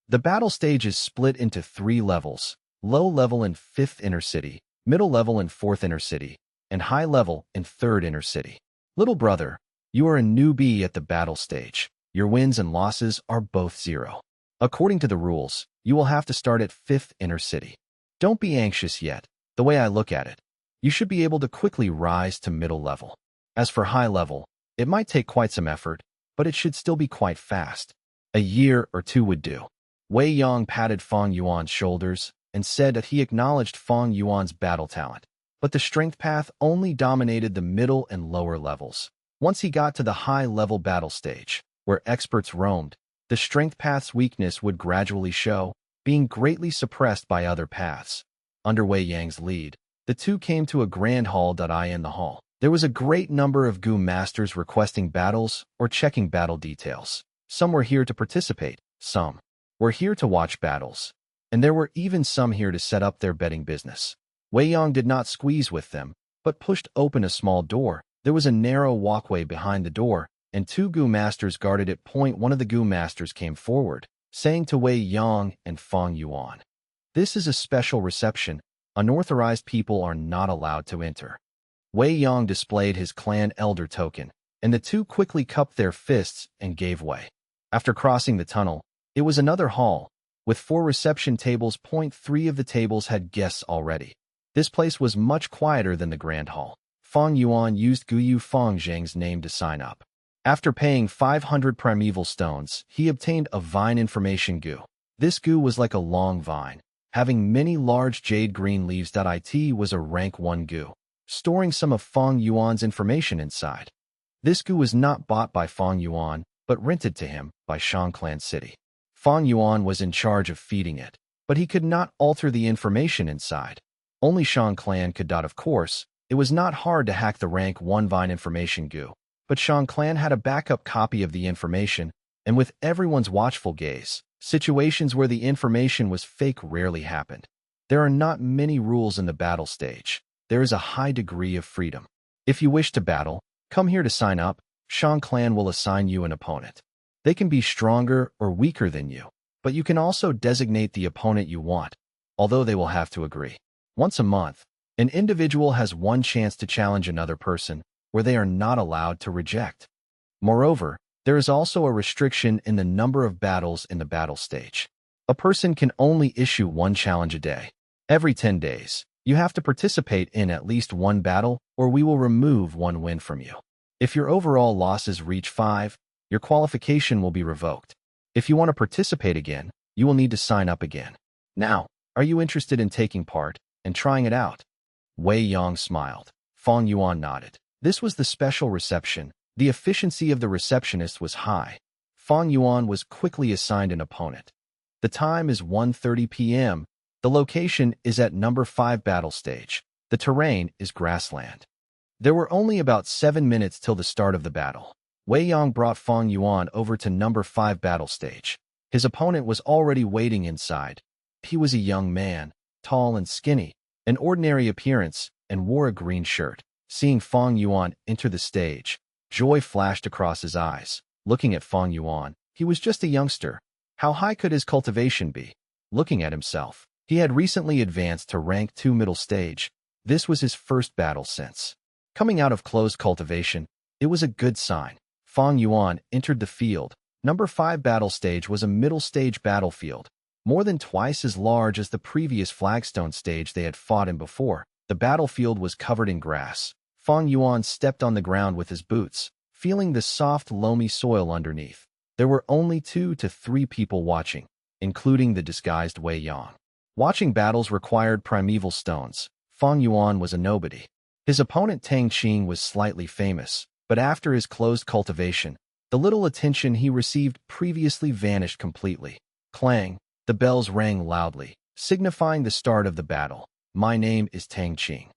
S1: The battle stage is split into 3 levels: low level in 5th Inner City, middle level in 4th Inner City, and high level in 3rd Inner City. Little brother, you are a newbie at the battle stage. Your wins and losses are both 0. According to the rules, you will have to start at 5th Inner City. Don't be anxious yet. The way I look at it, you should be able to quickly rise to middle level. As for high level, it might take quite some effort, but it should still be quite fast. A year or 2 would do. Wei Yang patted Fang Yuan's shoulders and said that he acknowledged Fang Yuan's battle talent, but the strength path only dominated the middle and lower levels. Once he got to the high-level battle stage, where experts roamed, the strength path's weakness would gradually show, being greatly suppressed by other paths. Under Wei Yang's lead, the two came to a grand hall. In the hall, there was a great number of Gu masters requesting battles or checking battle details. Some were here to participate, some were here to watch battles, and there were even some here to set up their betting business. Wei Yang did not squeeze with them, but pushed open a small door. There was a narrow walkway behind the door, and 2 Gu masters guarded it. One of the Gu masters came forward, saying to Wei Yang and Fang Yuan, "This is a special reception. Unauthorized people are not allowed to enter." Wei Yang displayed his clan elder token, and the two quickly cupped their fists and gave way. After crossing the tunnel, it was another hall, with 4 reception tables. 3 of the tables had guests already. This place was much quieter than the grand hall. Fang Yuan used Guyu Fang Zheng's name to sign up. After paying 500 primeval stones, he obtained a vine information gu. This gu was like a long vine, having many large jade green leaves. It was a rank 1 gu, storing some of Fang Yuan's information inside. This gu was not bought by Fang Yuan, but rented to him by Shang Clan City. Fang Yuan was in charge of feeding it, but he could not alter the information inside. Only Shang Clan could. Of course, it was not hard to hack the rank 1 vine information gu, but Shang Clan had a backup copy of the information, and with everyone's watchful gaze, situations where the information was fake rarely happened. There are not many rules in the battle stage. There is a high degree of freedom. If you wish to battle, come here to sign up. Shang Clan will assign you an opponent. They can be stronger or weaker than you, but you can also designate the opponent you want, although they will have to agree. Once a month, an individual has 1 chance to challenge another person, where they are not allowed to reject. Moreover, there is also a restriction in the number of battles in the battle stage. A person can only issue 1 challenge a day. Every 10 days, you have to participate in at least 1 battle, or we will remove 1 win from you. If your overall losses reach 5, your qualification will be revoked. If you want to participate again, you will need to sign up again. Now, are you interested in taking part and trying it out? Wei Yang smiled. Fang Yuan nodded. This was the special reception. The efficiency of the receptionist was high. Fang Yuan was quickly assigned an opponent. The time is 1:30 p.m. The location is at number 5 battle stage. The terrain is grassland. There were only about 7 minutes till the start of the battle. Wei Yang brought Fang Yuan over to number 5 battle stage. His opponent was already waiting inside. He was a young man, tall and skinny, an ordinary appearance, and wore a green shirt. Seeing Fang Yuan enter the stage, joy flashed across his eyes. Looking at Fang Yuan, he was just a youngster. How high could his cultivation be? Looking at himself, he had recently advanced to rank 2 middle stage. This was his first battle since coming out of closed cultivation. It was a good sign. Fang Yuan entered the field. Number 5 battle stage was a middle stage battlefield, more than twice as large as the previous flagstone stage they had fought in before. The battlefield was covered in grass. Fang Yuan stepped on the ground with his boots, feeling the soft, loamy soil underneath. There were only 2 to 3 people watching, including the disguised Wei Yang. Watching battles required primeval stones. Fang Yuan was a nobody. His opponent Tang Qing was slightly famous, but after his closed cultivation, the little attention he received previously vanished completely. Clang, the bells rang loudly, signifying the start of the battle. My name is Tang Qing.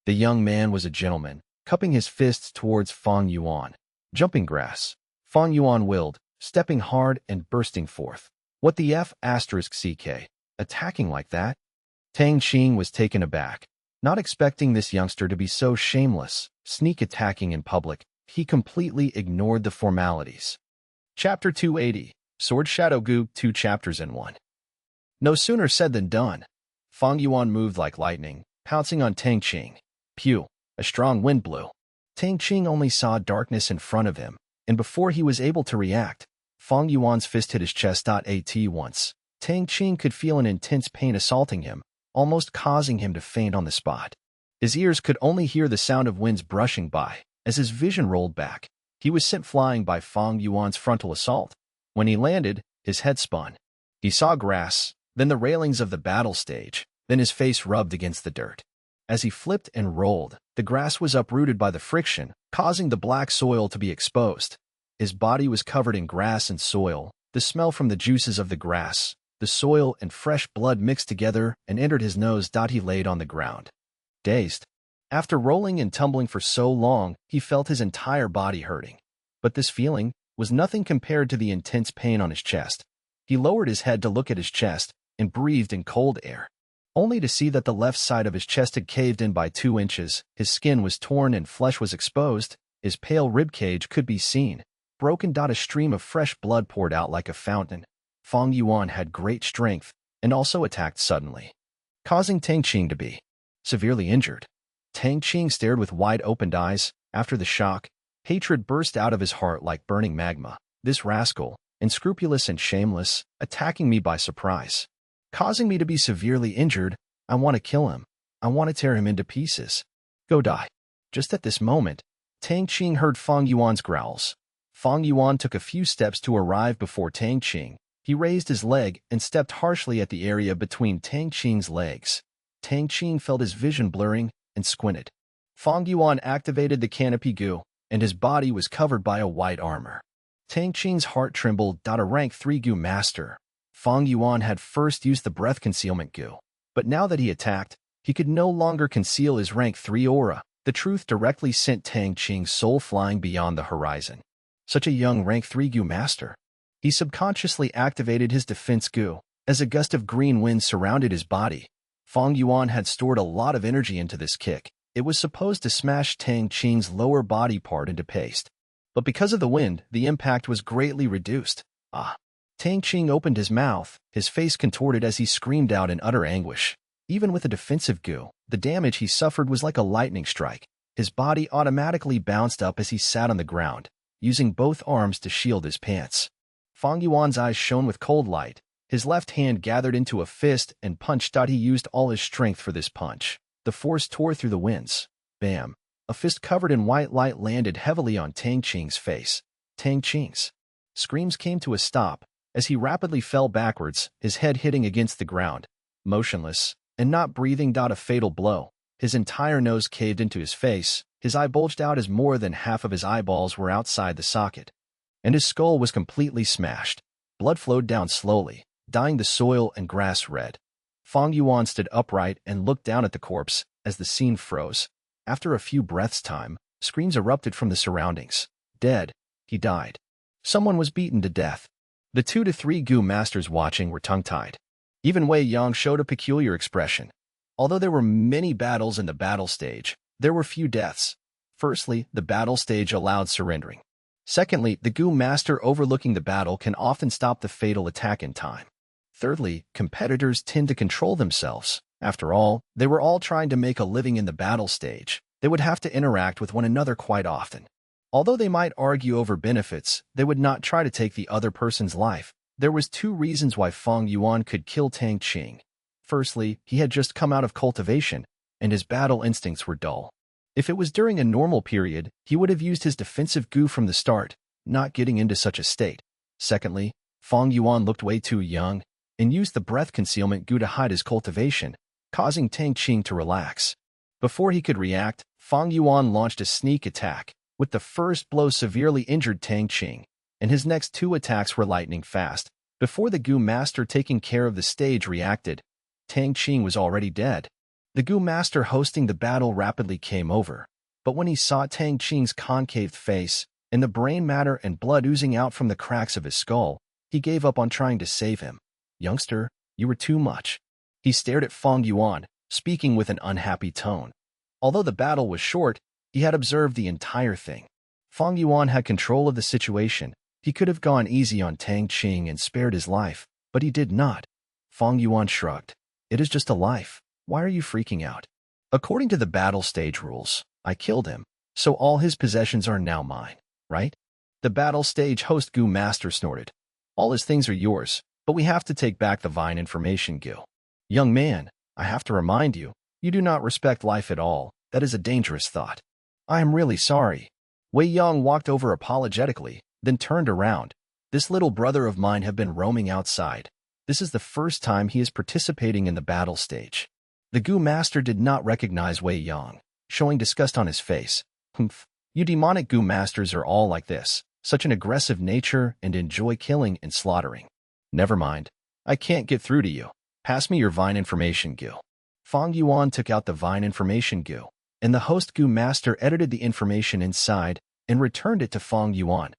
S1: The young man was a gentleman, cupping his fists towards Fang Yuan. Jumping grass. Fang Yuan willed, stepping hard and bursting forth. What the F***, CK? Attacking like that? Tang Qing was taken aback. Not expecting this youngster to be so shameless, sneak attacking in public, he completely ignored the formalities. Chapter 280, Sword Shadow Gu, 2 chapters in 1. No sooner said than done. Fang Yuan moved like lightning, pouncing on Tang Qing. Pew! A strong wind blew. Tang Qing only saw darkness in front of him, and before he was able to react, Fang Yuan's fist hit his chest. At once, Tang Qing could feel an intense pain assaulting him, almost causing him to faint on the spot. His ears could only hear the sound of winds brushing by. As his vision rolled back, he was sent flying by Fang Yuan's frontal assault. When he landed, his head spun. He saw grass, then the railings of the battle stage, then his face rubbed against the dirt. As he flipped and rolled, the grass was uprooted by the friction, causing the black soil to be exposed. His body was covered in grass and soil. The smell from the juices of the grass, the soil, and fresh blood mixed together and entered his nose. He laid on the ground, dazed. After rolling and tumbling for so long, he felt his entire body hurting. But this feeling was nothing compared to the intense pain on his chest. He lowered his head to look at his chest and breathed in cold air, only to see that the left side of his chest had caved in by 2 inches. His skin was torn and flesh was exposed. His pale ribcage could be seen. Broken. A stream of fresh blood poured out like a fountain. Fang Yuan had great strength and also attacked suddenly, causing Tang Qing to be severely injured. Tang Qing stared with wide-opened eyes. After the shock, hatred burst out of his heart like burning magma. This rascal, unscrupulous and shameless, attacking me by surprise, causing me to be severely injured. I want to kill him. I want to tear him into pieces. Go die. Just at this moment, Tang Qing heard Fang Yuan's growls. Fang Yuan took a few steps to arrive before Tang Qing. He raised his leg and stepped harshly at the area between Tang Qing's legs. Tang Qing felt his vision blurring and squinted. Fang Yuan activated the canopy goo, and his body was covered by a white armor. Tang Qing's heart trembled. A rank 3 goo master. Fang Yuan had first used the breath concealment goo, but now that he attacked, he could no longer conceal his rank 3 aura. The truth directly sent Tang Qing's soul flying beyond the horizon. Such a young rank 3 goo master. He subconsciously activated his defense goo, as a gust of green wind surrounded his body. Fang Yuan had stored a lot of energy into this kick. It was supposed to smash Tang Qing's lower body part into paste. But because of the wind, the impact was greatly reduced. Tang Qing opened his mouth, his face contorted as he screamed out in utter anguish. Even with a defensive goo, the damage he suffered was like a lightning strike. His body automatically bounced up as he sat on the ground, using both arms to shield his pants. Fang Yuan's eyes shone with cold light. His left hand gathered into a fist and punched. He used all his strength for this punch. The force tore through the winds. Bam! A fist covered in white light landed heavily on Tang Qing's face. Tang Qing's screams came to a stop as he rapidly fell backwards, his head hitting against the ground. Motionless and not breathing. A fatal blow. His entire nose caved into his face. His eye bulged out as more than half of his eyeballs were outside the socket, and his skull was completely smashed. Blood flowed down slowly, dyeing the soil and grass red. Fang Yuan stood upright and looked down at the corpse as the scene froze. After a few breaths' time, screams erupted from the surroundings. Dead. He died. Someone was beaten to death. The 2 to 3 Gu masters watching were tongue-tied. Even Wei Yang showed a peculiar expression. Although there were many battles in the battle stage, there were few deaths. Firstly, the battle stage allowed surrendering. Secondly, the Gu master overlooking the battle can often stop the fatal attack in time. Thirdly, competitors tend to control themselves. After all, they were all trying to make a living in the battle stage. They would have to interact with one another quite often. Although they might argue over benefits, they would not try to take the other person's life. There was 2 reasons why Fang Yuan could kill Tang Qing. Firstly, he had just come out of cultivation, and his battle instincts were dull. If it was during a normal period, he would have used his defensive Gu from the start, not getting into such a state. Secondly, Fang Yuan looked way too young, and used the breath concealment Gu to hide his cultivation, causing Tang Qing to relax. Before he could react, Fang Yuan launched a sneak attack, with the first blow severely injured Tang Qing, and his next 2 attacks were lightning fast. Before the Gu master taking care of the stage reacted, Tang Qing was already dead. The Gu master hosting the battle rapidly came over, but when he saw Tang Qing's concave face, and the brain matter and blood oozing out from the cracks of his skull, he gave up on trying to save him. "Youngster, you were too much." He stared at Fang Yuan, speaking with an unhappy tone. Although the battle was short, he had observed the entire thing. Fang Yuan had control of the situation. He could have gone easy on Tang Qing and spared his life, but he did not. Fang Yuan shrugged. "It is just a life. Why are you freaking out? According to the battle stage rules, I killed him, so all his possessions are now mine, right?" The battle stage host Gu master snorted. "All his things are yours, but we have to take back the Vine information Gu. Young man, I have to remind you, you do not respect life at all. That is a dangerous thought." "I am really sorry." Wei Yang walked over apologetically, then turned around. "This little brother of mine have been roaming outside. This is the first time he is participating in the battle stage." The Gu master did not recognize Wei Yang, showing disgust on his face. "Humph, you demonic Gu masters are all like this, such an aggressive nature and enjoy killing and slaughtering." "Never mind. I can't get through to you. Pass me your Vine information Gu." Fang Yuan took out the Vine information Gu, and the host Gu master edited the information inside and returned it to Fang Yuan.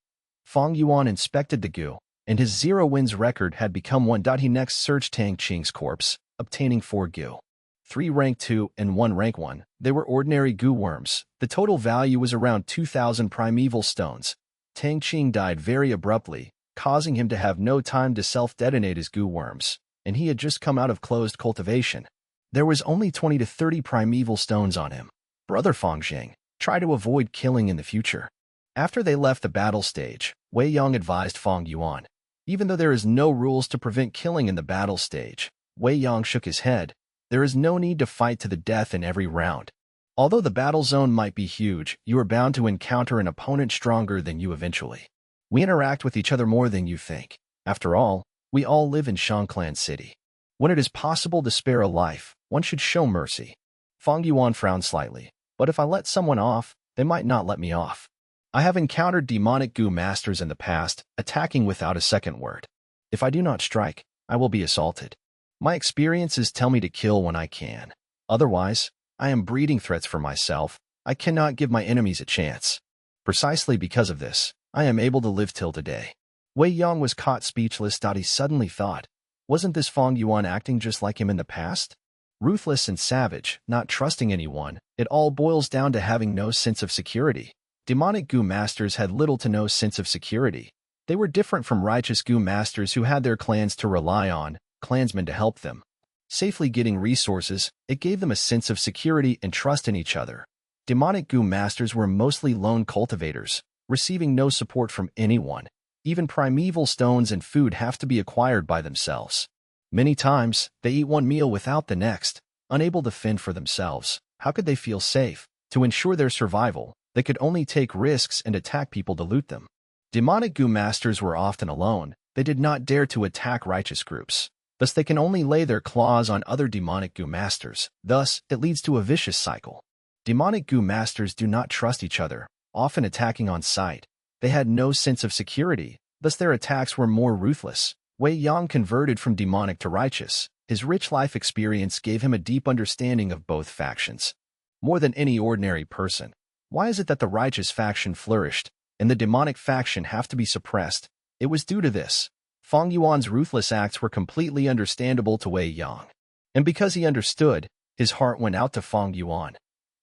S1: Fang Yuan inspected the Gu, and his 0 wins record had become 1. He next searched Tang Qing's corpse, obtaining 4 Gu. 3 rank 2 and 1 rank 1. They were ordinary Gu worms. The total value was around 2,000 primeval stones. Tang Qing died very abruptly, causing him to have no time to self-detonate his Gu worms, and he had just come out of closed cultivation. There was only 20 to 30 primeval stones on him. "Brother Fangzheng, try to avoid killing in the future." After they left the battle stage, Wei Yang advised Fang Yuan. Even though there is no rules to prevent killing in the battle stage, Wei Yang shook his head. There is no need to fight to the death in every round. Although the battle zone might be huge, you are bound to encounter an opponent stronger than you eventually. We interact with each other more than you think. After all, we all live in Shangclan City. When it is possible to spare a life, one should show mercy. Fang Yuan frowned slightly. "But if I let someone off, they might not let me off. I have encountered demonic Gu masters in the past, attacking without a second word. If I do not strike, I will be assaulted. My experiences tell me to kill when I can. Otherwise, I am breeding threats for myself. I cannot give my enemies a chance. Precisely because of this, I am able to live till today." Wei Yang was caught speechless. He suddenly thought, wasn't this Fang Yuan acting just like him in the past? Ruthless and savage, not trusting anyone, it all boils down to having no sense of security. Demonic Gu masters had little to no sense of security. They were different from righteous Gu masters who had their clans to rely on, clansmen to help them. Safely getting resources, it gave them a sense of security and trust in each other. Demonic Gu masters were mostly lone cultivators, receiving no support from anyone. Even primeval stones and food have to be acquired by themselves. Many times, they eat one meal without the next, unable to fend for themselves. How could they feel safe? To ensure their survival, they could only take risks and attack people to loot them. Demonic Gu masters were often alone. They did not dare to attack righteous groups. Thus, they can only lay their claws on other demonic Gu masters. Thus, it leads to a vicious cycle. Demonic Gu masters do not trust each other, often attacking on sight. They had no sense of security, thus their attacks were more ruthless. Wei Yang converted from demonic to righteous. His rich life experience gave him a deep understanding of both factions. More than any ordinary person, why is it that the righteous faction flourished and the demonic faction have to be suppressed? It was due to this. Fang Yuan's ruthless acts were completely understandable to Wei Yang. And because he understood, his heart went out to Fang Yuan.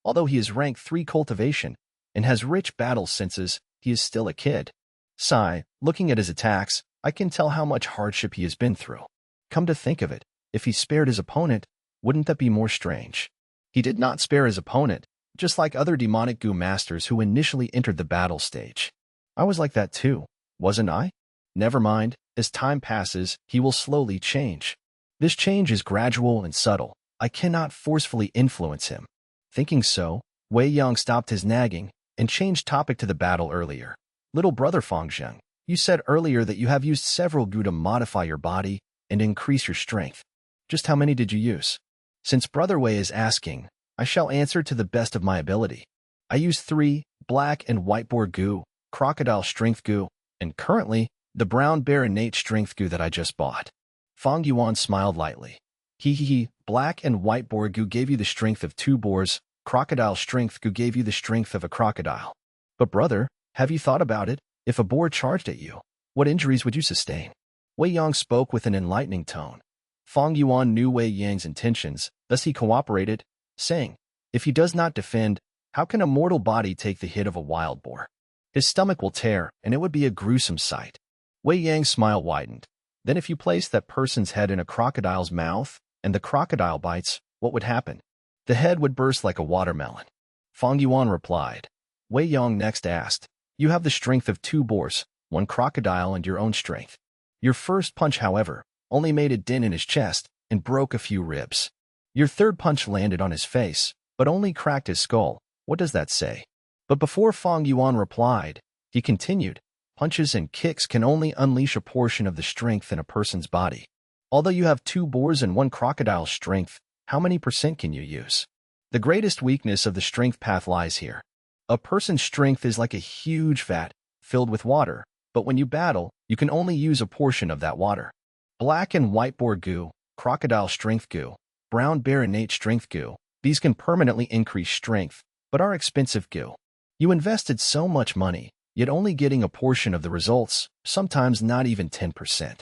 S1: Although he is rank 3 cultivation and has rich battle senses, he is still a kid. Sigh, looking at his attacks, I can tell how much hardship he has been through. Come to think of it, if he spared his opponent, wouldn't that be more strange? He did not spare his opponent, just like other demonic goo masters who initially entered the battle stage. I was like that too, wasn't I? Never mind, as time passes, he will slowly change. This change is gradual and subtle. I cannot forcefully influence him. Thinking so, Wei Yang stopped his nagging and changed topic to the battle earlier. Little brother Fang Zheng, you said earlier that you have used several goo to modify your body and increase your strength. Just how many did you use? Since Brother Wei is asking, I shall answer to the best of my ability. I use 3, black and white boar goo, crocodile strength goo, and currently, the brown bear innate strength goo that I just bought. Fang Yuan smiled lightly. Black and white boar goo gave you the strength of 2 boars, crocodile strength goo gave you the strength of a crocodile. But brother, have you thought about it? If a boar charged at you, what injuries would you sustain? Wei Yang spoke with an enlightening tone. Fang Yuan knew Wei Yang's intentions, thus he cooperated, saying, if he does not defend, how can a mortal body take the hit of a wild boar? His stomach will tear, and it would be a gruesome sight. Wei Yang's smile widened. Then if you place that person's head in a crocodile's mouth, and the crocodile bites, what would happen? The head would burst like a watermelon. Fang Yuan replied. Wei Yang next asked, you have the strength of 2 boars, 1 crocodile and your own strength. Your first punch, however, only made a dent in his chest and broke a few ribs. Your third punch landed on his face, but only cracked his skull. What does that say? But before Fang Yuan replied, he continued, punches and kicks can only unleash a portion of the strength in a person's body. Although you have 2 boars and 1 crocodile strength, how many % can you use? The greatest weakness of the strength path lies here. A person's strength is like a huge vat filled with water, but when you battle, you can only use a portion of that water. Black and white boar goo, crocodile strength goo, brown bear innate strength goo, these can permanently increase strength, but are expensive goo. You invested so much money, yet only getting a portion of the results, sometimes not even 10%.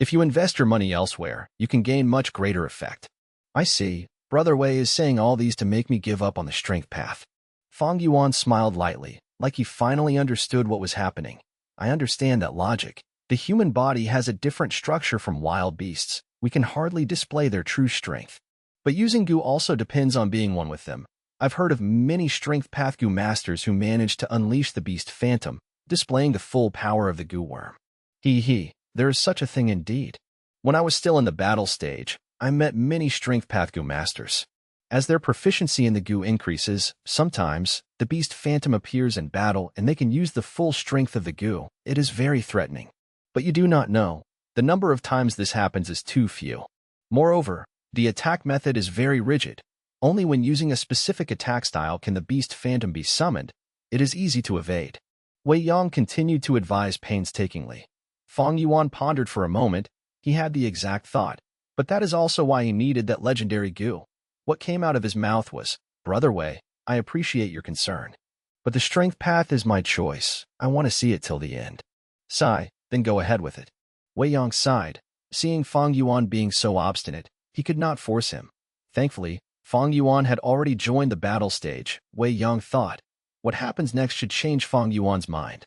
S1: If you invest your money elsewhere, you can gain much greater effect. I see, Brother Wei is saying all these to make me give up on the strength path. Fang Yuan smiled lightly, like he finally understood what was happening. I understand that logic. The human body has a different structure from wild beasts. We can hardly display their true strength. But using goo also depends on being one with them. I've heard of many strength path goo masters who managed to unleash the beast phantom, displaying the full power of the goo worm. There is such a thing indeed. When I was still in the battle stage, I met many strength path goo masters. As their proficiency in the goo increases, sometimes the beast phantom appears in battle and they can use the full strength of the goo. It is very threatening. But you do not know. The number of times this happens is too few. Moreover, the attack method is very rigid. Only when using a specific attack style can the beast phantom be summoned. It is easy to evade. Wei Yang continued to advise painstakingly. Fang Yuan pondered for a moment. He had the exact thought. But that is also why he needed that legendary goo. What came out of his mouth was, Brother Wei, I appreciate your concern. But the strength path is my choice. I want to see it till the end. Sigh. Then go ahead with it. Wei Yang sighed. Seeing Fang Yuan being so obstinate, he could not force him. Thankfully, Fang Yuan had already joined the battle stage. Wei Yang thought, what happens next should change Fang Yuan's mind.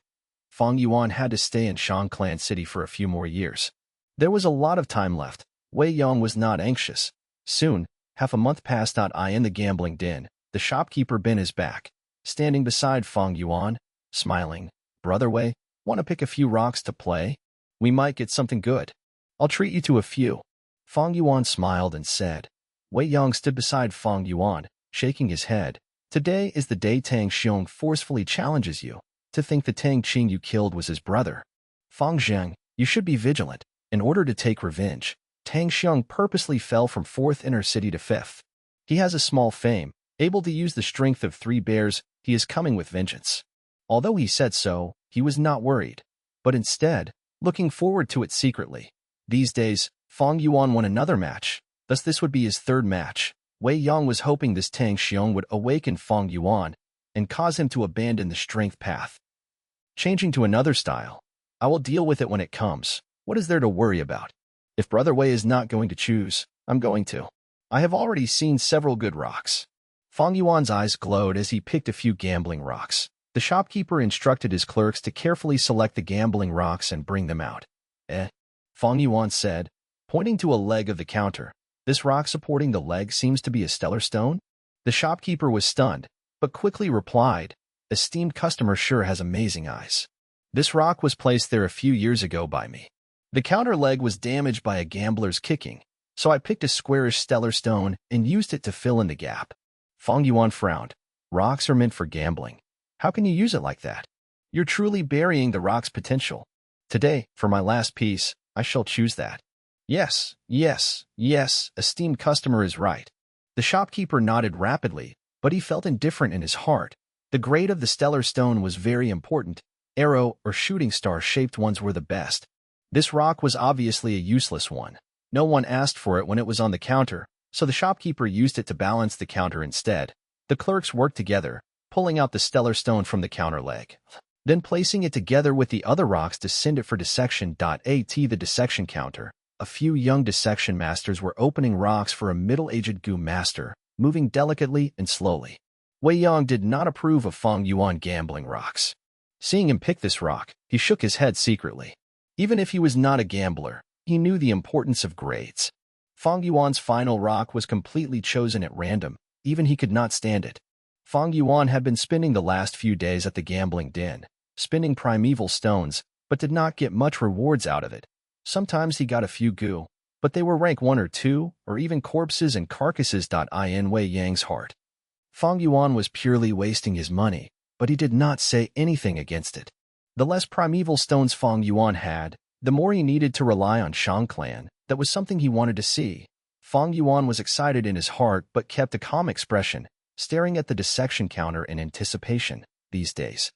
S1: Fang Yuan had to stay in Shang Clan City for a few more years. There was a lot of time left. Wei Yang was not anxious. Soon, half a month passed. I in the gambling den. The shopkeeper Ben is back, standing beside Fang Yuan, smiling. Brother Wei, want to pick a few rocks to play? We might get something good. I'll treat you to a few. Fang Yuan smiled and said. Wei Yang stood beside Fang Yuan, shaking his head. Today is the day Tang Xiong forcefully challenges you. To think the Tang Qing you killed was his brother. Fang Zheng, you should be vigilant. In order to take revenge, Tang Xiong purposely fell from 4th inner city to 5th. He has a small fame. Able to use the strength of 3 bears, he is coming with vengeance. Although he said so, he was not worried, but instead, looking forward to it secretly. These days, Fang Yuan won another match. Thus this would be his third match. Wei Yong was hoping this Tang Xiong would awaken Fang Yuan and cause him to abandon the strength path. Changing to another style. I will deal with it when it comes. What is there to worry about? If Brother Wei is not going to choose, I'm going to. I have already seen several good rocks. Fang Yuan's eyes glowed as he picked a few gambling rocks. The shopkeeper instructed his clerks to carefully select the gambling rocks and bring them out. Fang Yuan said, pointing to a leg of the counter. This rock supporting the leg seems to be a stellar stone? The shopkeeper was stunned, but quickly replied, esteemed customer sure has amazing eyes. This rock was placed there a few years ago by me. The counter leg was damaged by a gambler's kicking, so I picked a squarish stellar stone and used it to fill in the gap. Fang Yuan frowned. Rocks are meant for gambling. How can you use it like that? You're truly burying the rock's potential. Today, for my last piece, I shall choose that. Yes, esteemed customer is right. The shopkeeper nodded rapidly, but he felt indifferent in his heart. The grade of the stellar stone was very important. Arrow or shooting star-shaped ones were the best. This rock was obviously a useless one. No one asked for it when it was on the counter, so the shopkeeper used it to balance the counter instead. The clerks worked together, pulling out the stellar stone from the counter leg, then placing it together with the other rocks to send it for dissection. At the dissection counter, a few young dissection masters were opening rocks for a middle-aged Gu master, moving delicately and slowly. Wei Yong did not approve of Fang Yuan gambling rocks. Seeing him pick this rock, he shook his head secretly. Even if he was not a gambler, he knew the importance of grades. Fang Yuan's final rock was completely chosen at random, even he could not stand it. Fang Yuan had been spending the last few days at the gambling den, spending primeval stones, but did not get much rewards out of it. Sometimes he got a few gu, but they were rank 1 or 2, or even corpses and carcasses. In Wei Yang's heart, Fang Yuan was purely wasting his money, but he did not say anything against it. The less primeval stones Fang Yuan had, the more he needed to rely on Shang clan. That was something he wanted to see. Fang Yuan was excited in his heart but kept a calm expression, staring at the dissection counter in anticipation. These days,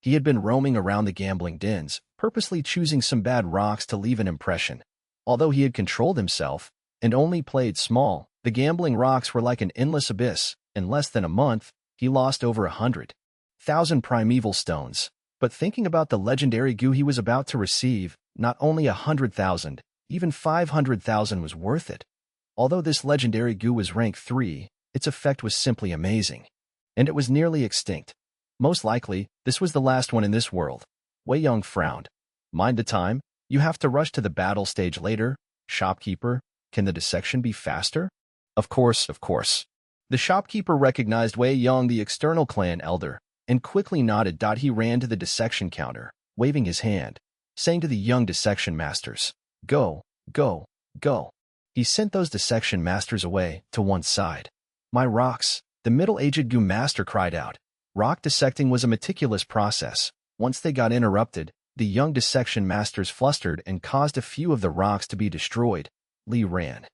S1: he had been roaming around the gambling dens, purposely choosing some bad rocks to leave an impression. Although he had controlled himself and only played small, the gambling rocks were like an endless abyss. In less than a month, he lost over 100,000 primeval stones. But thinking about the legendary gu he was about to receive, not only 100,000, even 500,000 was worth it. Although this legendary gu was rank 3, its effect was simply amazing. And it was nearly extinct. Most likely, this was the last one in this world. Wei Yong frowned. Mind the time, you have to rush to the battle stage later. Shopkeeper, can the dissection be faster? Of course. The shopkeeper recognized Wei Yong, the external clan elder, and quickly nodded. He ran to the dissection counter, waving his hand, saying to the young dissection masters, Go. He sent those dissection masters away, to one side. My rocks, the middle-aged gu master cried out. Rock dissecting was a meticulous process. Once they got interrupted, the young dissection masters flustered and caused a few of the rocks to be destroyed. Li ran.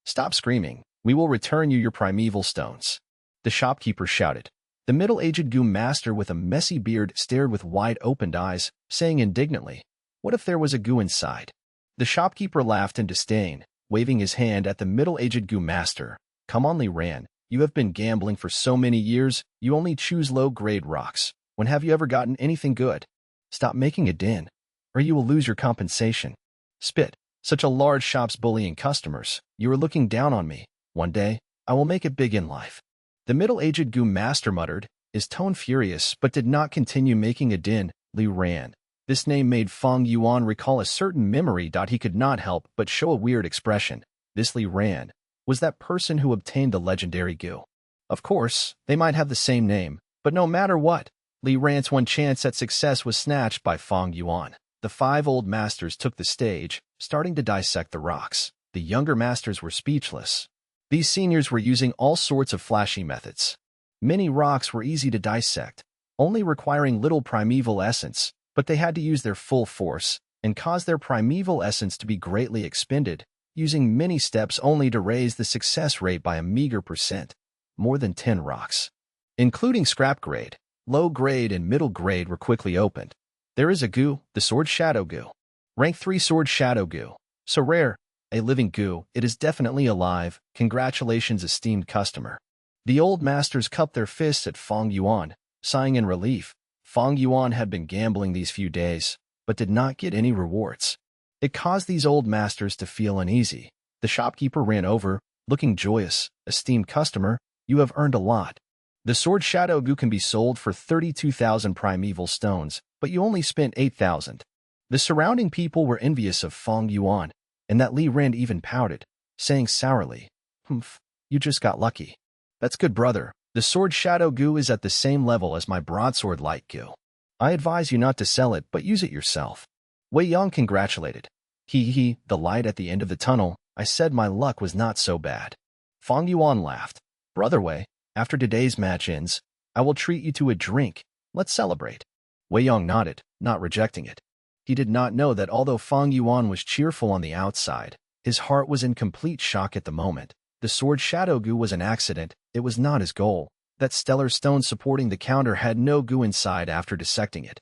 S1: Stop screaming. We will return you your primeval stones. The shopkeeper shouted. The middle-aged gu master with a messy beard stared with wide-opened eyes, saying indignantly, What if there was a gu inside? The shopkeeper laughed in disdain, waving his hand at the middle-aged gu master. Come on, Li ran. You have been gambling for so many years, you only choose low-grade rocks. When have you ever gotten anything good? Stop making a din, or you will lose your compensation. Spit. Such a large shop's bullying customers. You are looking down on me. One day, I will make it big in life. The middle-aged gu master muttered, his tone furious, but did not continue making a din. Li ran. This name made Fang Yuan recall a certain memory. He could not help but show a weird expression. This Li ran was that person who obtained the legendary gu. Of course, they might have the same name, but no matter what, Li Ran's one chance at success was snatched by Fang Yuan. The 5 old masters took the stage, starting to dissect the rocks. The younger masters were speechless. These seniors were using all sorts of flashy methods. Many rocks were easy to dissect, only requiring little primeval essence, but they had to use their full force and cause their primeval essence to be greatly expended, using many steps only to raise the success rate by a meager %. More than 10 rocks, including scrap grade, low grade, and middle grade, were quickly opened. There is a gu, the sword shadow gu. Rank 3 sword shadow gu. So rare, A living goo, it is definitely alive. Congratulations, esteemed customer. The old masters cupped their fists at Fang Yuan, sighing in relief. Fang Yuan had been gambling these few days, but did not get any rewards. It caused these old masters to feel uneasy. The shopkeeper ran over, looking joyous. Esteemed customer, you have earned a lot. The sword Shadow Goo can be sold for 32,000 primeval stones, but you only spent 8,000. The surrounding people were envious of Fang Yuan, and that Li Ren even pouted, saying sourly, "Humph, you just got lucky." "That's good, brother. The sword Shadow Goo is at the same level as my broadsword Light Goo. I advise you not to sell it, but use it yourself." Wei Yang congratulated. "He, the light at the end of the tunnel. I said my luck was not so bad." Fang Yuan laughed. "Brother Wei, after today's match ends, I will treat you to a drink. Let's celebrate." Wei Yang nodded, not rejecting it. He did not know that although Fang Yuan was cheerful on the outside, his heart was in complete shock at the moment. The sword Shadow Goo was an accident, it was not his goal. That stellar stone supporting the counter had no goo inside after dissecting it.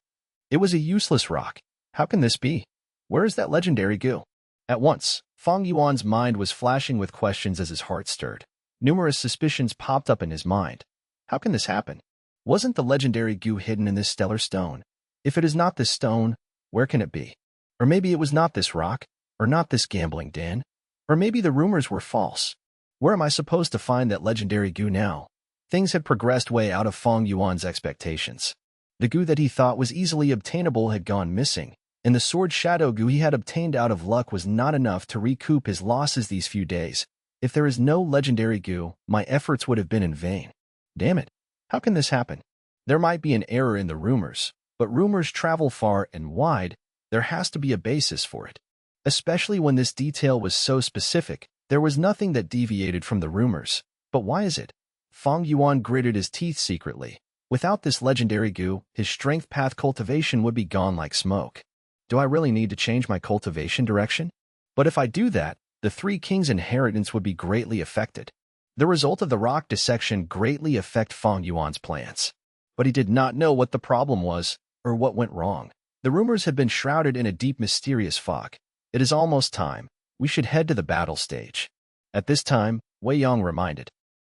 S1: It was a useless rock. How can this be? Where is that legendary goo? At once, Fang Yuan's mind was flashing with questions as his heart stirred. Numerous suspicions popped up in his mind. How can this happen? Wasn't the legendary goo hidden in this stellar stone? If it is not this stone, where can it be? Or maybe it was not this rock, or not this gambling den, or maybe the rumors were false. Where am I supposed to find that legendary goo now? Things had progressed way out of Fang Yuan's expectations. The goo that he thought was easily obtainable had gone missing, and the sword Shadow Goo he had obtained out of luck was not enough to recoup his losses these few days. If there is no legendary goo, my efforts would have been in vain. Damn it, how can this happen? There might be an error in the rumors, but rumors travel far and wide. There has to be a basis for it. Especially when this detail was so specific, there was nothing that deviated from the rumors. But why is it? Fang Yuan gritted his teeth secretly. Without this legendary goo, his strength path cultivation would be gone like smoke. Do I really need to change my cultivation direction? But if I do that, the Three Kings' inheritance would be greatly affected. The result of the rock dissection greatly affect Fang Yuan's plans. But he did not know what the problem was, or what went wrong. The rumors had been shrouded in a deep mysterious fog. It is almost time. We should head to the battle stage. At this time, Wei Yang reminded.